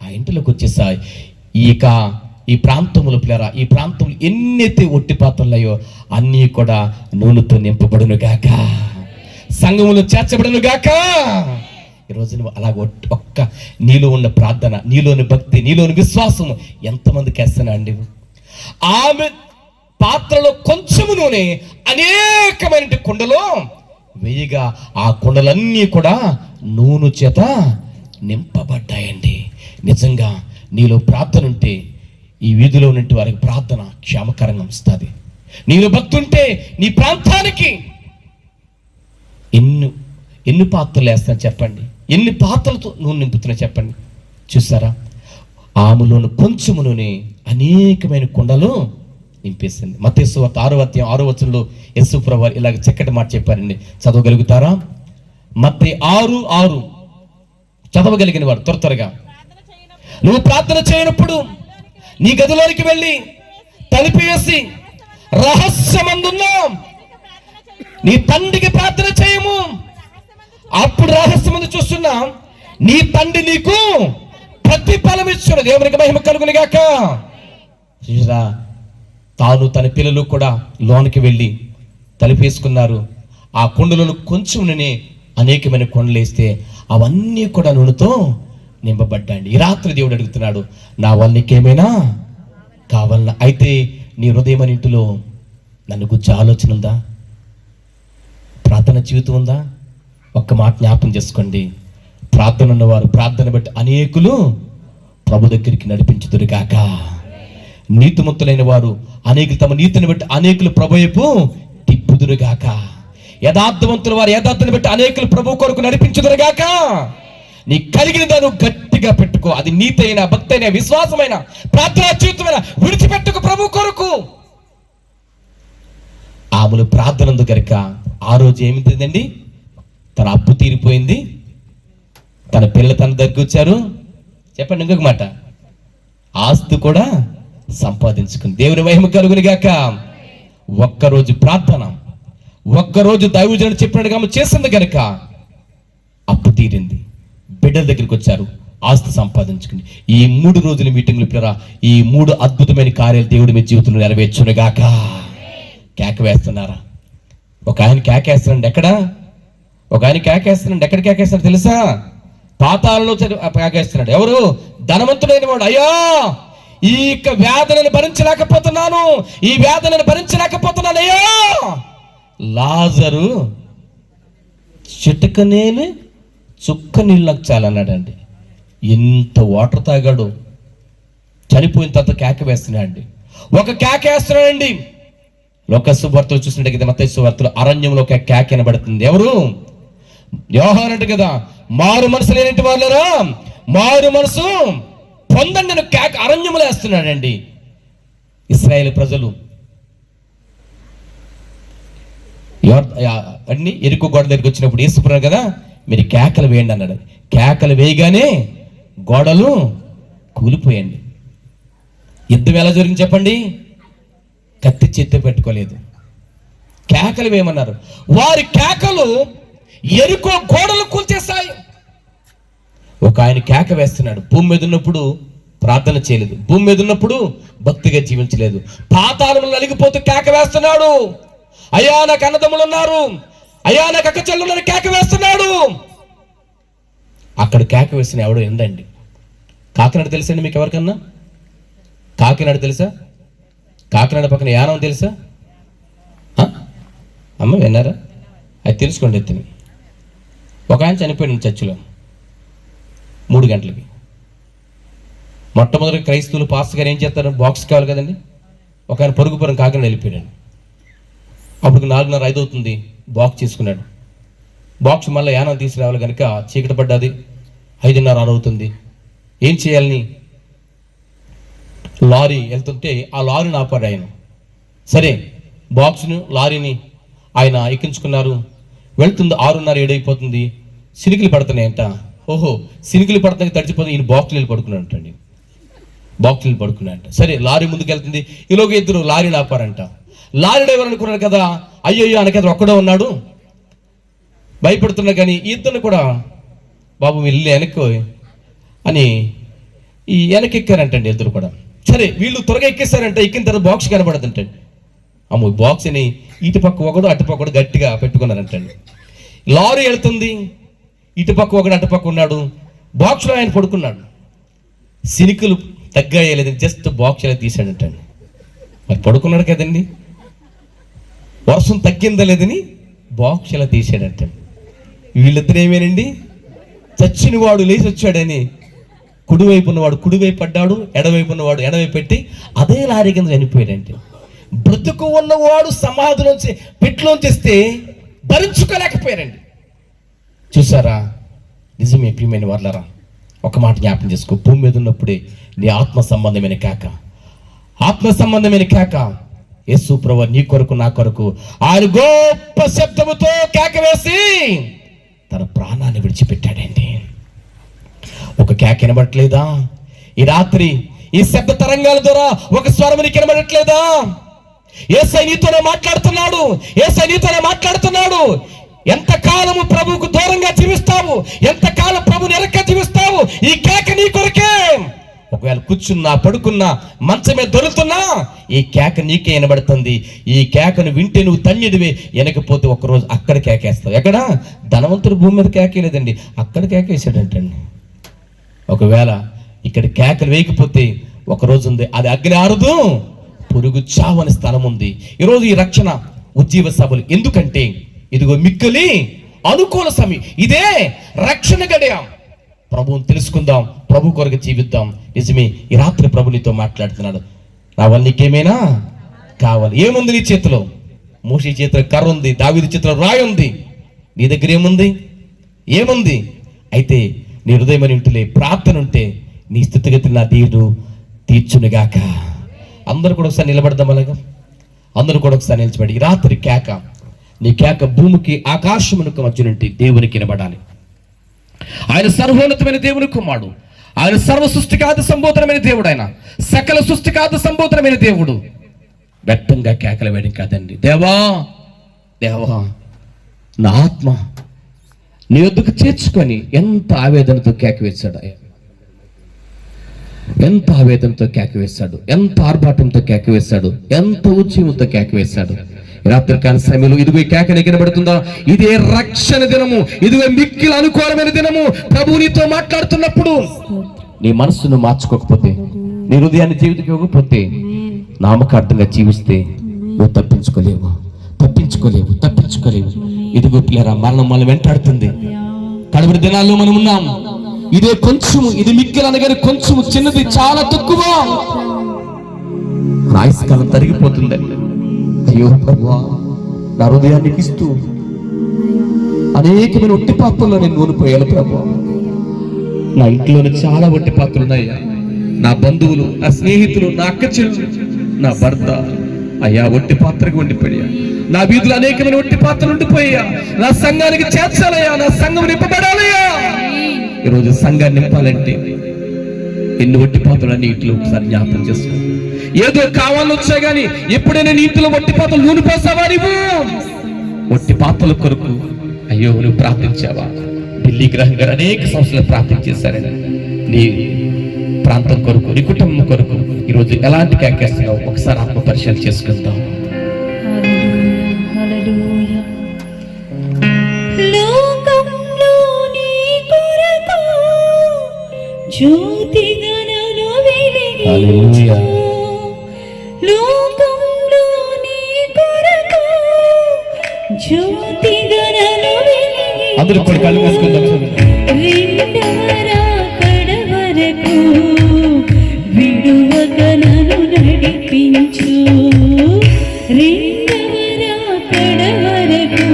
ఆ ఇంటిలోకి వచ్చేసాయి. ఈ ప్రాంతములు పిల్లరా, ఈ ప్రాంతంలో ఎన్నైతే ఒట్టి పాత్రలయ్యో అన్నీ కూడా నూనెతో నింపబడును గాక, సంఘములో చేర్చబడును గాక. ఈరోజు నువ్వు అలాగ ఒక్క నీలో ఉన్న ప్రార్థన, నీలోని భక్తి, నీలోని విశ్వాసము ఎంతమందికి వేస్తున్నా అండి? ఆమె పాత్రలో కొంచెము నూనె అనేకమైన కుండలో వేయగా ఆ కుండలన్నీ కూడా నూనె చేత నింపబడ్డాయండి. నిజంగా నీలో ప్రార్థన ఉంటే ఈ వీధిలో ఉన్నట్టు వారికి ప్రార్థన క్షేమకరంగా వస్తుంది. నీలో భక్తి ఉంటే నీ ప్రాంతానికి ఎన్ని పాత్రలు వేస్తాను చెప్పండి, ఎన్ని పాత్రలతో నూనె నింపుతున్నా చెప్పండి. చూసారా, ఆమెలోని కొంచెము నూనె అనేకమైన కుండలు నింపేసింది. మత్తయి సువార్త 6వ అధ్యాయం 6వ వచనంలో యేసు ప్రభువు ఇలాగ చక్కటి మాట చెప్పారండి. చదవగలుగుతారా? మత్తయి 6:6 చదవగలిగిన వారు త్వరగా. నువ్వు ప్రార్థన చేయనప్పుడు నీ గదిలోనికి వెళ్ళి తలుపు వేసి రహస్యమందున్న నీ తండ్రికి ప్రార్థన చేయము. అప్పుడు రహస్యమందు చూస్తున్నా నీ తండ్రి నీకు ప్రతిఫలం ఇచ్చును. దేవునికి మహిమ కలుగును గాక. తాను తన పిల్లలు కూడా లోనికి వెళ్ళి తలుపేసుకున్నారు. ఆ కుండలను కొంచెం నూనె అనేకమైన కొండలు వేస్తే అవన్నీ కూడా నూనెతో నింపబడ్డాయండి. ఈ రాత్రి దేవుడు అడుగుతున్నాడు, నా వల్ల నీకేమైనా కావాలన్నా? అయితే నీ హృదయం అనే ఇంటిలో నన్ను గురించి ఆలోచన ఉందా? ప్రార్థన జీవితం ఉందా? ఒక్క మాట జ్ఞాపం చేసుకోండి. ప్రార్థన ఉన్నవారు ప్రార్థన బట్టి అనేకులు ప్రభు దగ్గరికి నడిపించుదురుగాక. నీతిమంతులైన వారు అనేకులు తమ నీతిని బట్టి అనేకులు ప్రభు వైపు తిప్పుదురుగాక. యథార్థవంతుల వారు యథార్థని బట్టి అనేకులు ప్రభు కొరకు నడిపించుదురుగాక. నీ కలిగిన దాన్ని గట్టిగా పెట్టుకో. అది నీతైనా, భక్తైనా, విశ్వాసమైన, ప్రార్థనా జీవితమైన విడిచిపెట్టుకు ప్రభు కొరకు. ఆ ఆమెను ప్రార్థన ఉంది కనుక ఆ రోజు ఏమిటిందండి, తన అప్పు తీరిపోయింది, తన పిల్లలు తన దగ్గరికి వచ్చారు. చెప్పండి ఇంకొక మాట, ఆస్తి కూడా సంపాదించుకుంది. దేవుని మహిమ కలుగును గాక. ఒక్కరోజు ప్రార్థన, ఒక్కరోజు దైవజనుడు చెప్పినట్టుగా ఆమె చేసింది కనుక అప్పు తీరింది, బిడ్డల దగ్గరికి వచ్చారు, ఆస్తి సంపాదించుకుంది. ఈ 3 రోజుల మీటింగ్లు పిల్లరా, ఈ 3 అద్భుతమైన కార్యాలు దేవుడి మీ జీవితంలో నెరవేర్చునుగాక. కేక వేస్తున్నారా? ఒక ఆయన కేకేస్తున్నాడు. ఎక్కడ? ఒక ఆయన కేకేస్తున్నాడు. ఎక్కడ కేకేస్తున్నాడు తెలుసా? పాతాళంలో కేకేస్తున్నాడు. ఎవరు? ధనవంతుడైన వాడు. అయ్యా, ఈ వేదనని భరించలేకపోతున్నాను, ఈ వేదనని భరించలేకపోతున్నాను అయ్యా. లాజరు చిటకనేని చుక్క నీళ్ళు నాకు చాలన్నాడండి. ఎంత వాటర్ తాగాడు, చనిపోయిన తర్వాత కేక వేస్తున్నాడండి. ఒక కేక వేస్తున్నాడండి. లోకసు వార్తలు చూసినట్టు మత్తయి సువార్తలో అరణ్యంలో ఒక కేక వినబడుతుంది. ఎవరు? యోహాను అంట కదా, మారు మనసు లేనిటి వాళ్ళరా మారు మనసు పొందండి అని కేక అరణ్యంలో వేస్తున్నాడండి. ఇశ్రాయేలు ప్రజలు అన్ని ఎరుకు గోడ దగ్గరికి వచ్చినప్పుడు యేసుప్రభు కదా, మీరు కేకలు వేయండి అన్నాడు. కేకలు వేయగానే గోడలు కూలిపోయండి. యుద్ధం ఎలా జరిగింది చెప్పండి? కత్తి చేత్తో పెట్టుకోలేదు, కేకలు వేయమన్నారు. వారి కేకలు ఎరుకో గోడలు కూల్చేస్తాయి. ఒక ఆయన కేక వేస్తున్నాడు. భూమి మీద ఉన్నప్పుడు ప్రార్థన చేయలేదు, భూమి మీద ఉన్నప్పుడు భక్తిగా జీవించలేదు, పాతాళంలో నలిగిపోతూ కేక వేస్తున్నాడు. అయ్యా నాకు అన్నదమ్ములు ఉన్నారు, అయ్యా నాకు అక్క చెల్లున్నారు, కేక వేస్తున్నాడు. అక్కడ కేక వేసిన ఎవడో ఎండండి. కాకినాడ తెలుసండి మీకు ఎవరికన్నా? కాకినాడ తెలుసా? కాకినాడ పక్కన యానం తెలుసా? అమ్మ విన్నారా? అది తెలుసుకోండి. ఎత్తిని ఒక ఆయన చనిపోయాడు చర్చిలో 3 గంటలకి. మొట్టమొదటి క్రైస్తవులు పాస్టర్ గారు ఏం చేస్తారు? బాక్స్ కావాలి కదండి. ఒక ఆయన పొరుగుపురం కాకినాడ వెళ్ళిపోయాడు. అప్పుడు 4:30-5 అవుతుంది. బాక్స్ తీసుకున్నాడు. బాక్స్ మళ్ళీ యానం తీసుకురావాలి కనుక చీకటి పడ్డది, 5:30-6 అవుతుంది. ఏం చేయాలని లారీ వెళ్తుంటే ఆ లారీని ఆపాడు ఆయన. సరే బాక్స్ను లారీని ఆయన ఎక్కించుకున్నారు. వెళ్తుంది 6:30-7 అయిపోతుంది. సినికిలు పడుతున్నాయంట. ఓహో, సినికిలు పడుతున్నాయి, తడిచిపోతుంది. ఈయన బాక్స్లు వెళ్ళి పడుకున్నాడంటండి. బాక్స్లు వెళ్ళి పడుకున్నాడంట. సరే లారీ ముందుకు వెళ్తుంది. ఈలోగా 2 లారీని ఆపారంట. లారీ డ్రైవర్ అనుకున్నాడు కదా, అయ్యో అనకైతే ఒక్కడే ఉన్నాడు భయపడుతున్నా. కానీ ఇద్దరు కూడా బాబు వీళ్ళు వెనక్కి అని ఈ వెనక్కి ఎక్కారంటండి ఇద్దరు కూడా. సరే వీళ్ళు త్వరగా ఎక్కేస్తారంట. ఎక్కిన తర్వాత బాక్స్ కనబడదంటండి. అమ్మో, బాక్స్ని ఇటుపక్క ఒకడు అటుపక్క ఒకడు గట్టిగా పెట్టుకున్నారంటండి. లారీ వెళ్తుంది, ఇటుపక్క ఒకడు అటుపక్క ఉన్నాడు. బాక్స్లో ఆయన పడుకున్నాడు. సినికులు తగ్గాయలేదని జస్ట్ బాక్స్ ఇలా తీసాడంటండి. మరి పడుకున్నాడు కదండి, వర్షం తగ్గిందా లేదని బాక్స్ ఇలా తీసాడంటండి. వీళ్ళిద్దరు ఏమేనండి, చచ్చిన వాడు లేచి వచ్చాడని కుడివైపు ఉన్నవాడు కుడివైపు పడ్డాడు, ఎడవైపు ఉన్నవాడు ఎడవైపు పెట్టి అదే లారీ కింద చనిపోయాడంటే. బ్రతుకు ఉన్నవాడు సమాధిలోంచి పెట్టులోంచేస్తే భరించుకోలేకపోయారండి. చూసారా? నిజమే ప్రియమైన వాళ్ళరా, ఒక మాట జ్ఞాపకం చేసుకో. భూమి మీద ఉన్నప్పుడే నీ ఆత్మ సంబంధమైన కేక, ఆత్మ సంబంధమైన కేక. యేసు ప్రభువు నీ కొరకు నా కొరకు ఆయన గొప్ప శబ్దముతో కేక వేసి తన ప్రాణాన్ని విడిచిపెట్టాడండి. ఒక కేక వినబడట్లేదా? ఈ రాత్రి ఈ శబ్ద తరంగాల ద్వారా ఒక స్వరం నీకు వినబడట్లేదా? యేసయ్య నీతోనే మాట్లాడుతున్నాడు, యేసయ్య నీతోనే మాట్లాడుతున్నాడు. ఎంతకాలము ప్రభువుకు దూరంగా జీవిస్తావు, ఎంతకాలం ప్రభుని ఎరక్క జీవిస్తావు, ఈ కేక నీ కొరకే. ఒకవేళ కూర్చున్నా పడుకున్నా మంచం మీద దొరుకుతున్నా ఈ కేక నీకే వినబడుతుంది. ఈ కేకను వింటే నువ్వు ధన్యుడివే. వెనకపోతే ఒకరోజు అక్కడ కేకేస్తావు. ఎక్కడ? ధనవంతుడు భూమి మీద కేకేలేదండి, అక్కడ కేకేసాడంటండి. ఒకవేళ ఇక్కడ కేకలు వేయకపోతే ఒకరోజు ఉంది, అది అగ్ని ఆరదు, పురుగు చావు అనే స్థలం ఉంది. ఈరోజు ఈ రక్షణ ఉజ్జీవ సభలు ఎందుకంటే ఇదిగో మిక్కిలి అనుకూల సమయం, ఇదే రక్షణ గడియ. ప్రభువుని తెలుసుకుందాం, ప్రభు కొరకు జీవిద్దాం. నిజమే, ఈ రాత్రి ప్రభు నీతో మాట్లాడుతున్నాడు. నా వల్ల నీకేమైనా కావాలి? ఏముంది నీ చేతిలో? మోషే చేతిలో కర్ర ఉంది, దావీదు చేతిలో రాయి ఉంది. నీ దగ్గర ఏముంది? ఏముంది? అయితే నీ హృదయం అని ఉంటే, ప్రార్థన ఉంటే నీ స్థితిగతి నా దేవుడు తీర్చునుగాక. అందరూ కూడా ఒకసారి నిలబడదాం. అలాగా అందరూ కూడా ఒకసారి నిలిచిపడి, ఈ రాత్రి కేక, నీ కేక భూమికి ఆకాశమునకు మధ్య నుండి దేవునికి వినబడాలి. ఆయన సర్వోన్నతమైన దేవుని కుమారుడు, ఆయన సర్వ సృష్టికాది సంబోధనమైన దేవుడు, ఆయన సకల సృష్టికాది సంబోధనమైన దేవుడు. వ్యక్తంగా కేకలు వేయడం కాదండి. దేవా దేవా, నా ఆత్మ నీ వద్దకు చేర్చుకొని ఎంత ఆవేదనతో కేక వేశాడు, ఎంత ఆవేదనతో కేక వేశాడు, ఎంత ఆర్భాటంతో కేక వేశాడు, ఎంత ఉద్యమంతో కేక వేశాడు. రాత్రికాల సమయంలో ఇదిగో ఈ కేక ఎగిరబడుతుందా? ఇదే రక్షణ దినము, ఇదిగో మిక్కిలి అనుకూలమైన దినము. ప్రభు నీతో మాట్లాడుతున్నప్పుడు నీ మనస్సును మార్చుకోకపోతే, నీ హృదయాన్ని జీవితం ఇవ్వకపోతే, నామకార్థంగా జీవిస్తే నువ్వు తప్పించుకోలేవు. ఇదిగో పిల్లరా, మరణం మనం వెంటాడుతుంది. కడపడి దినాల్లో మనం ఉన్నాం. ఇదే కొంచెము, ఇది మిక్కిలి అనగానే కొంచెము, చిన్నది, చాలా తక్కువ. ఆయుష్కాలం తరిగిపోతుందండి. అయ్యో ప్రభువా, నా హృదయానికి ఇస్తూ అనేకమైన ఒట్టి పాత్రల్లో నేను నూనెపోయాను ప్రభువా. నా ఇంట్లోనే చాలా ఒట్టి పాత్రలు ఉన్నాయ్యా. నా బంధువులు, నా స్నేహితులు, నా అక్క చెల్లెలు, నా భర్త, అయ్యా ఒట్టి పాత్రకి ఉండిపోయా. నా వీధులు అనేకమైన ఒట్టి పాత్రలు ఉండిపోయా. నా సంఘానికి చేర్చాలయ్యా, నా సంఘం నింపబడాలయ్యా. ఈరోజు సంఘాన్ని నింపాలంటే ఎన్ని ఒట్టి పాత్రలు నీటిలో ఒకసారి జ్ఞాపకం చేసుకో. ఏదో కావాలని వచ్చా గానీ ఎప్పుడైనా నీటిలో ఒట్టి పాత్రలు నూనె పోసావా? నువ్వు ఒట్టి పాత్రల కొరకు అయ్యో నువ్వు ప్రార్థించావా? ఢిల్లీ గ్రహం గారు అనేక సంవత్సరాలు ప్రార్థన చేశారని నీ ప్రాంతం కొరకు, నీ కుటుంబం కొరకు ఈరోజు ఎలాంటి కేకేస్తున్నావు ఒకసారి ఆత్మ పరిశీలన చేసుకుందాం. అందరూ కూడా కళ్ళు మూసుకుందాం. విడువక నన్ను నడిపించు, రెండవ రాకడ వరకు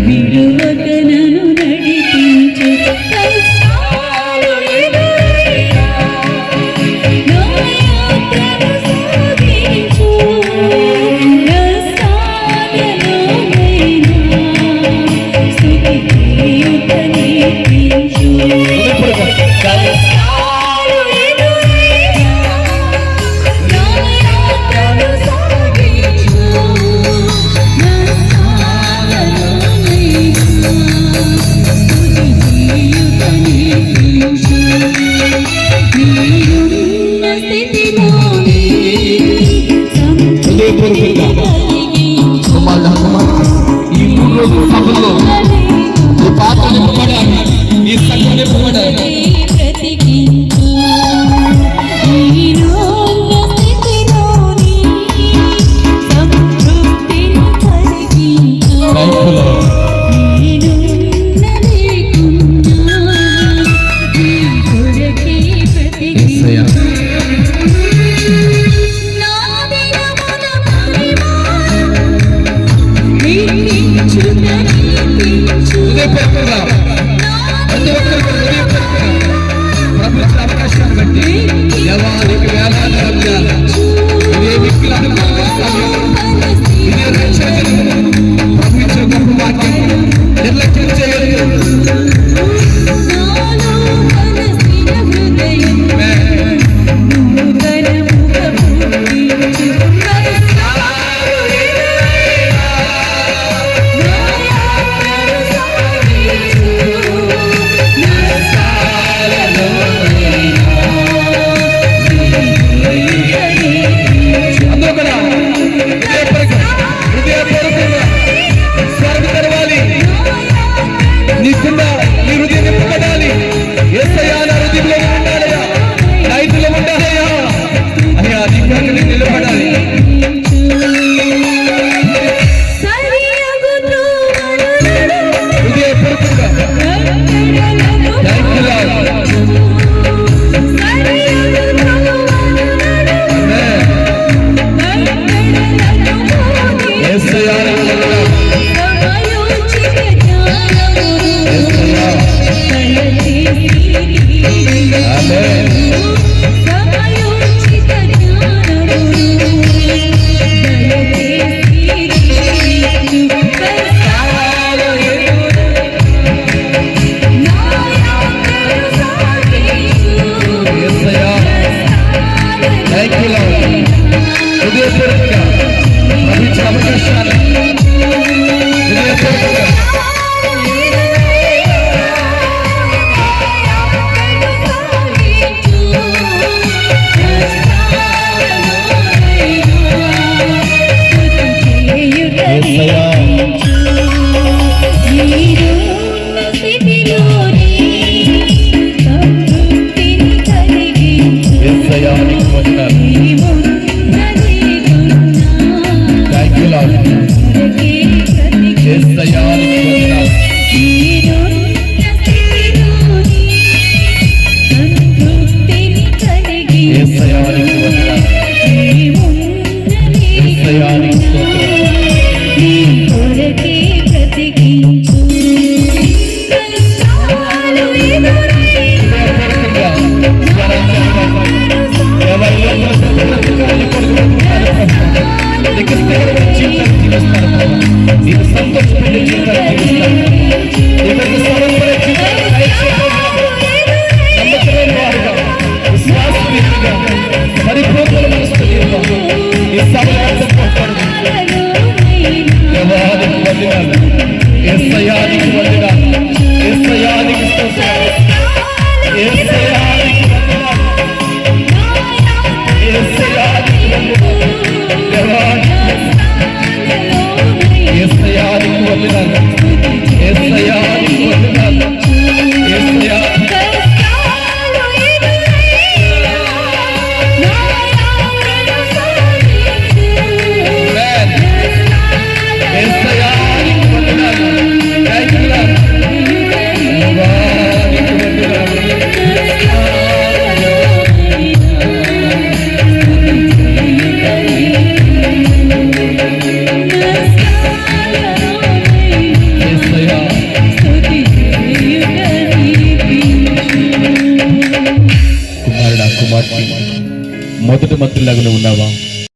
విడువక నన్ను నడిపించు. కష్టాలు ఎదురైనా నా యాత్రను సాగించు, కష్టాలలోనైనా స్తుతి చేయుట నేర్పించు. యేసయ్యా నీరున్న స్థితిలోనే సంతృప్తిని కలిగించు. యేసయ్యా నీకు వందనాలు. నీవున్నదేదున్నా థాంక్ యూ లార్డ్. కొరకే బ్రతికించు. యేసయ్యా నీకు వందనాలు. నీరున్న స్థితిలోనే సంతృప్తిని కలిగించు. యేసయ్యా నీకు వందనాలు. యేసయ్యా నీకు స్తోత్రం. నీ కొరకే బ్రతికించు. కష్టాలు ఎదురైనా హృదయపూర్వకంగా స్వరం ఎవరి లోపల బ్రతుకుతారని కోరుకుంటున్నాను ప్రభువా. నీకు స్థిరమైన జీవితాన్ని జీవిస్తాను ప్రభువా. నీకు సంతోషమైన జీవితాన్ని జీవిస్తాను. నీకు సమర్పణ జీవితాన్ని దయచేయడం నమ్మకమైన వారుగా, విశ్వాసవీరులుగా, పరిపూర్ణ మనసుతో ఈ సమయాన్ని పోతాడు. దేవానికి వందనాలు. యేసయ్యానికి వందనాలు. యేసయ్యానికి స్తోత్రం. యేసయ్యానికి వందనాలు. యేసయ్యానికి వందనాలు. దేవానికి యేసయ్యానికి వందనాలు. యేసయ్యానికి వందనాలు. యేసయ్యా యేసయ్యానికి వందనాలు. Thank you lord. దేవానికి వందనాలు. యేసయ్యా కుమారుడా, కుమార్తె, మొదటి మత్తులాగా ఉన్నావా?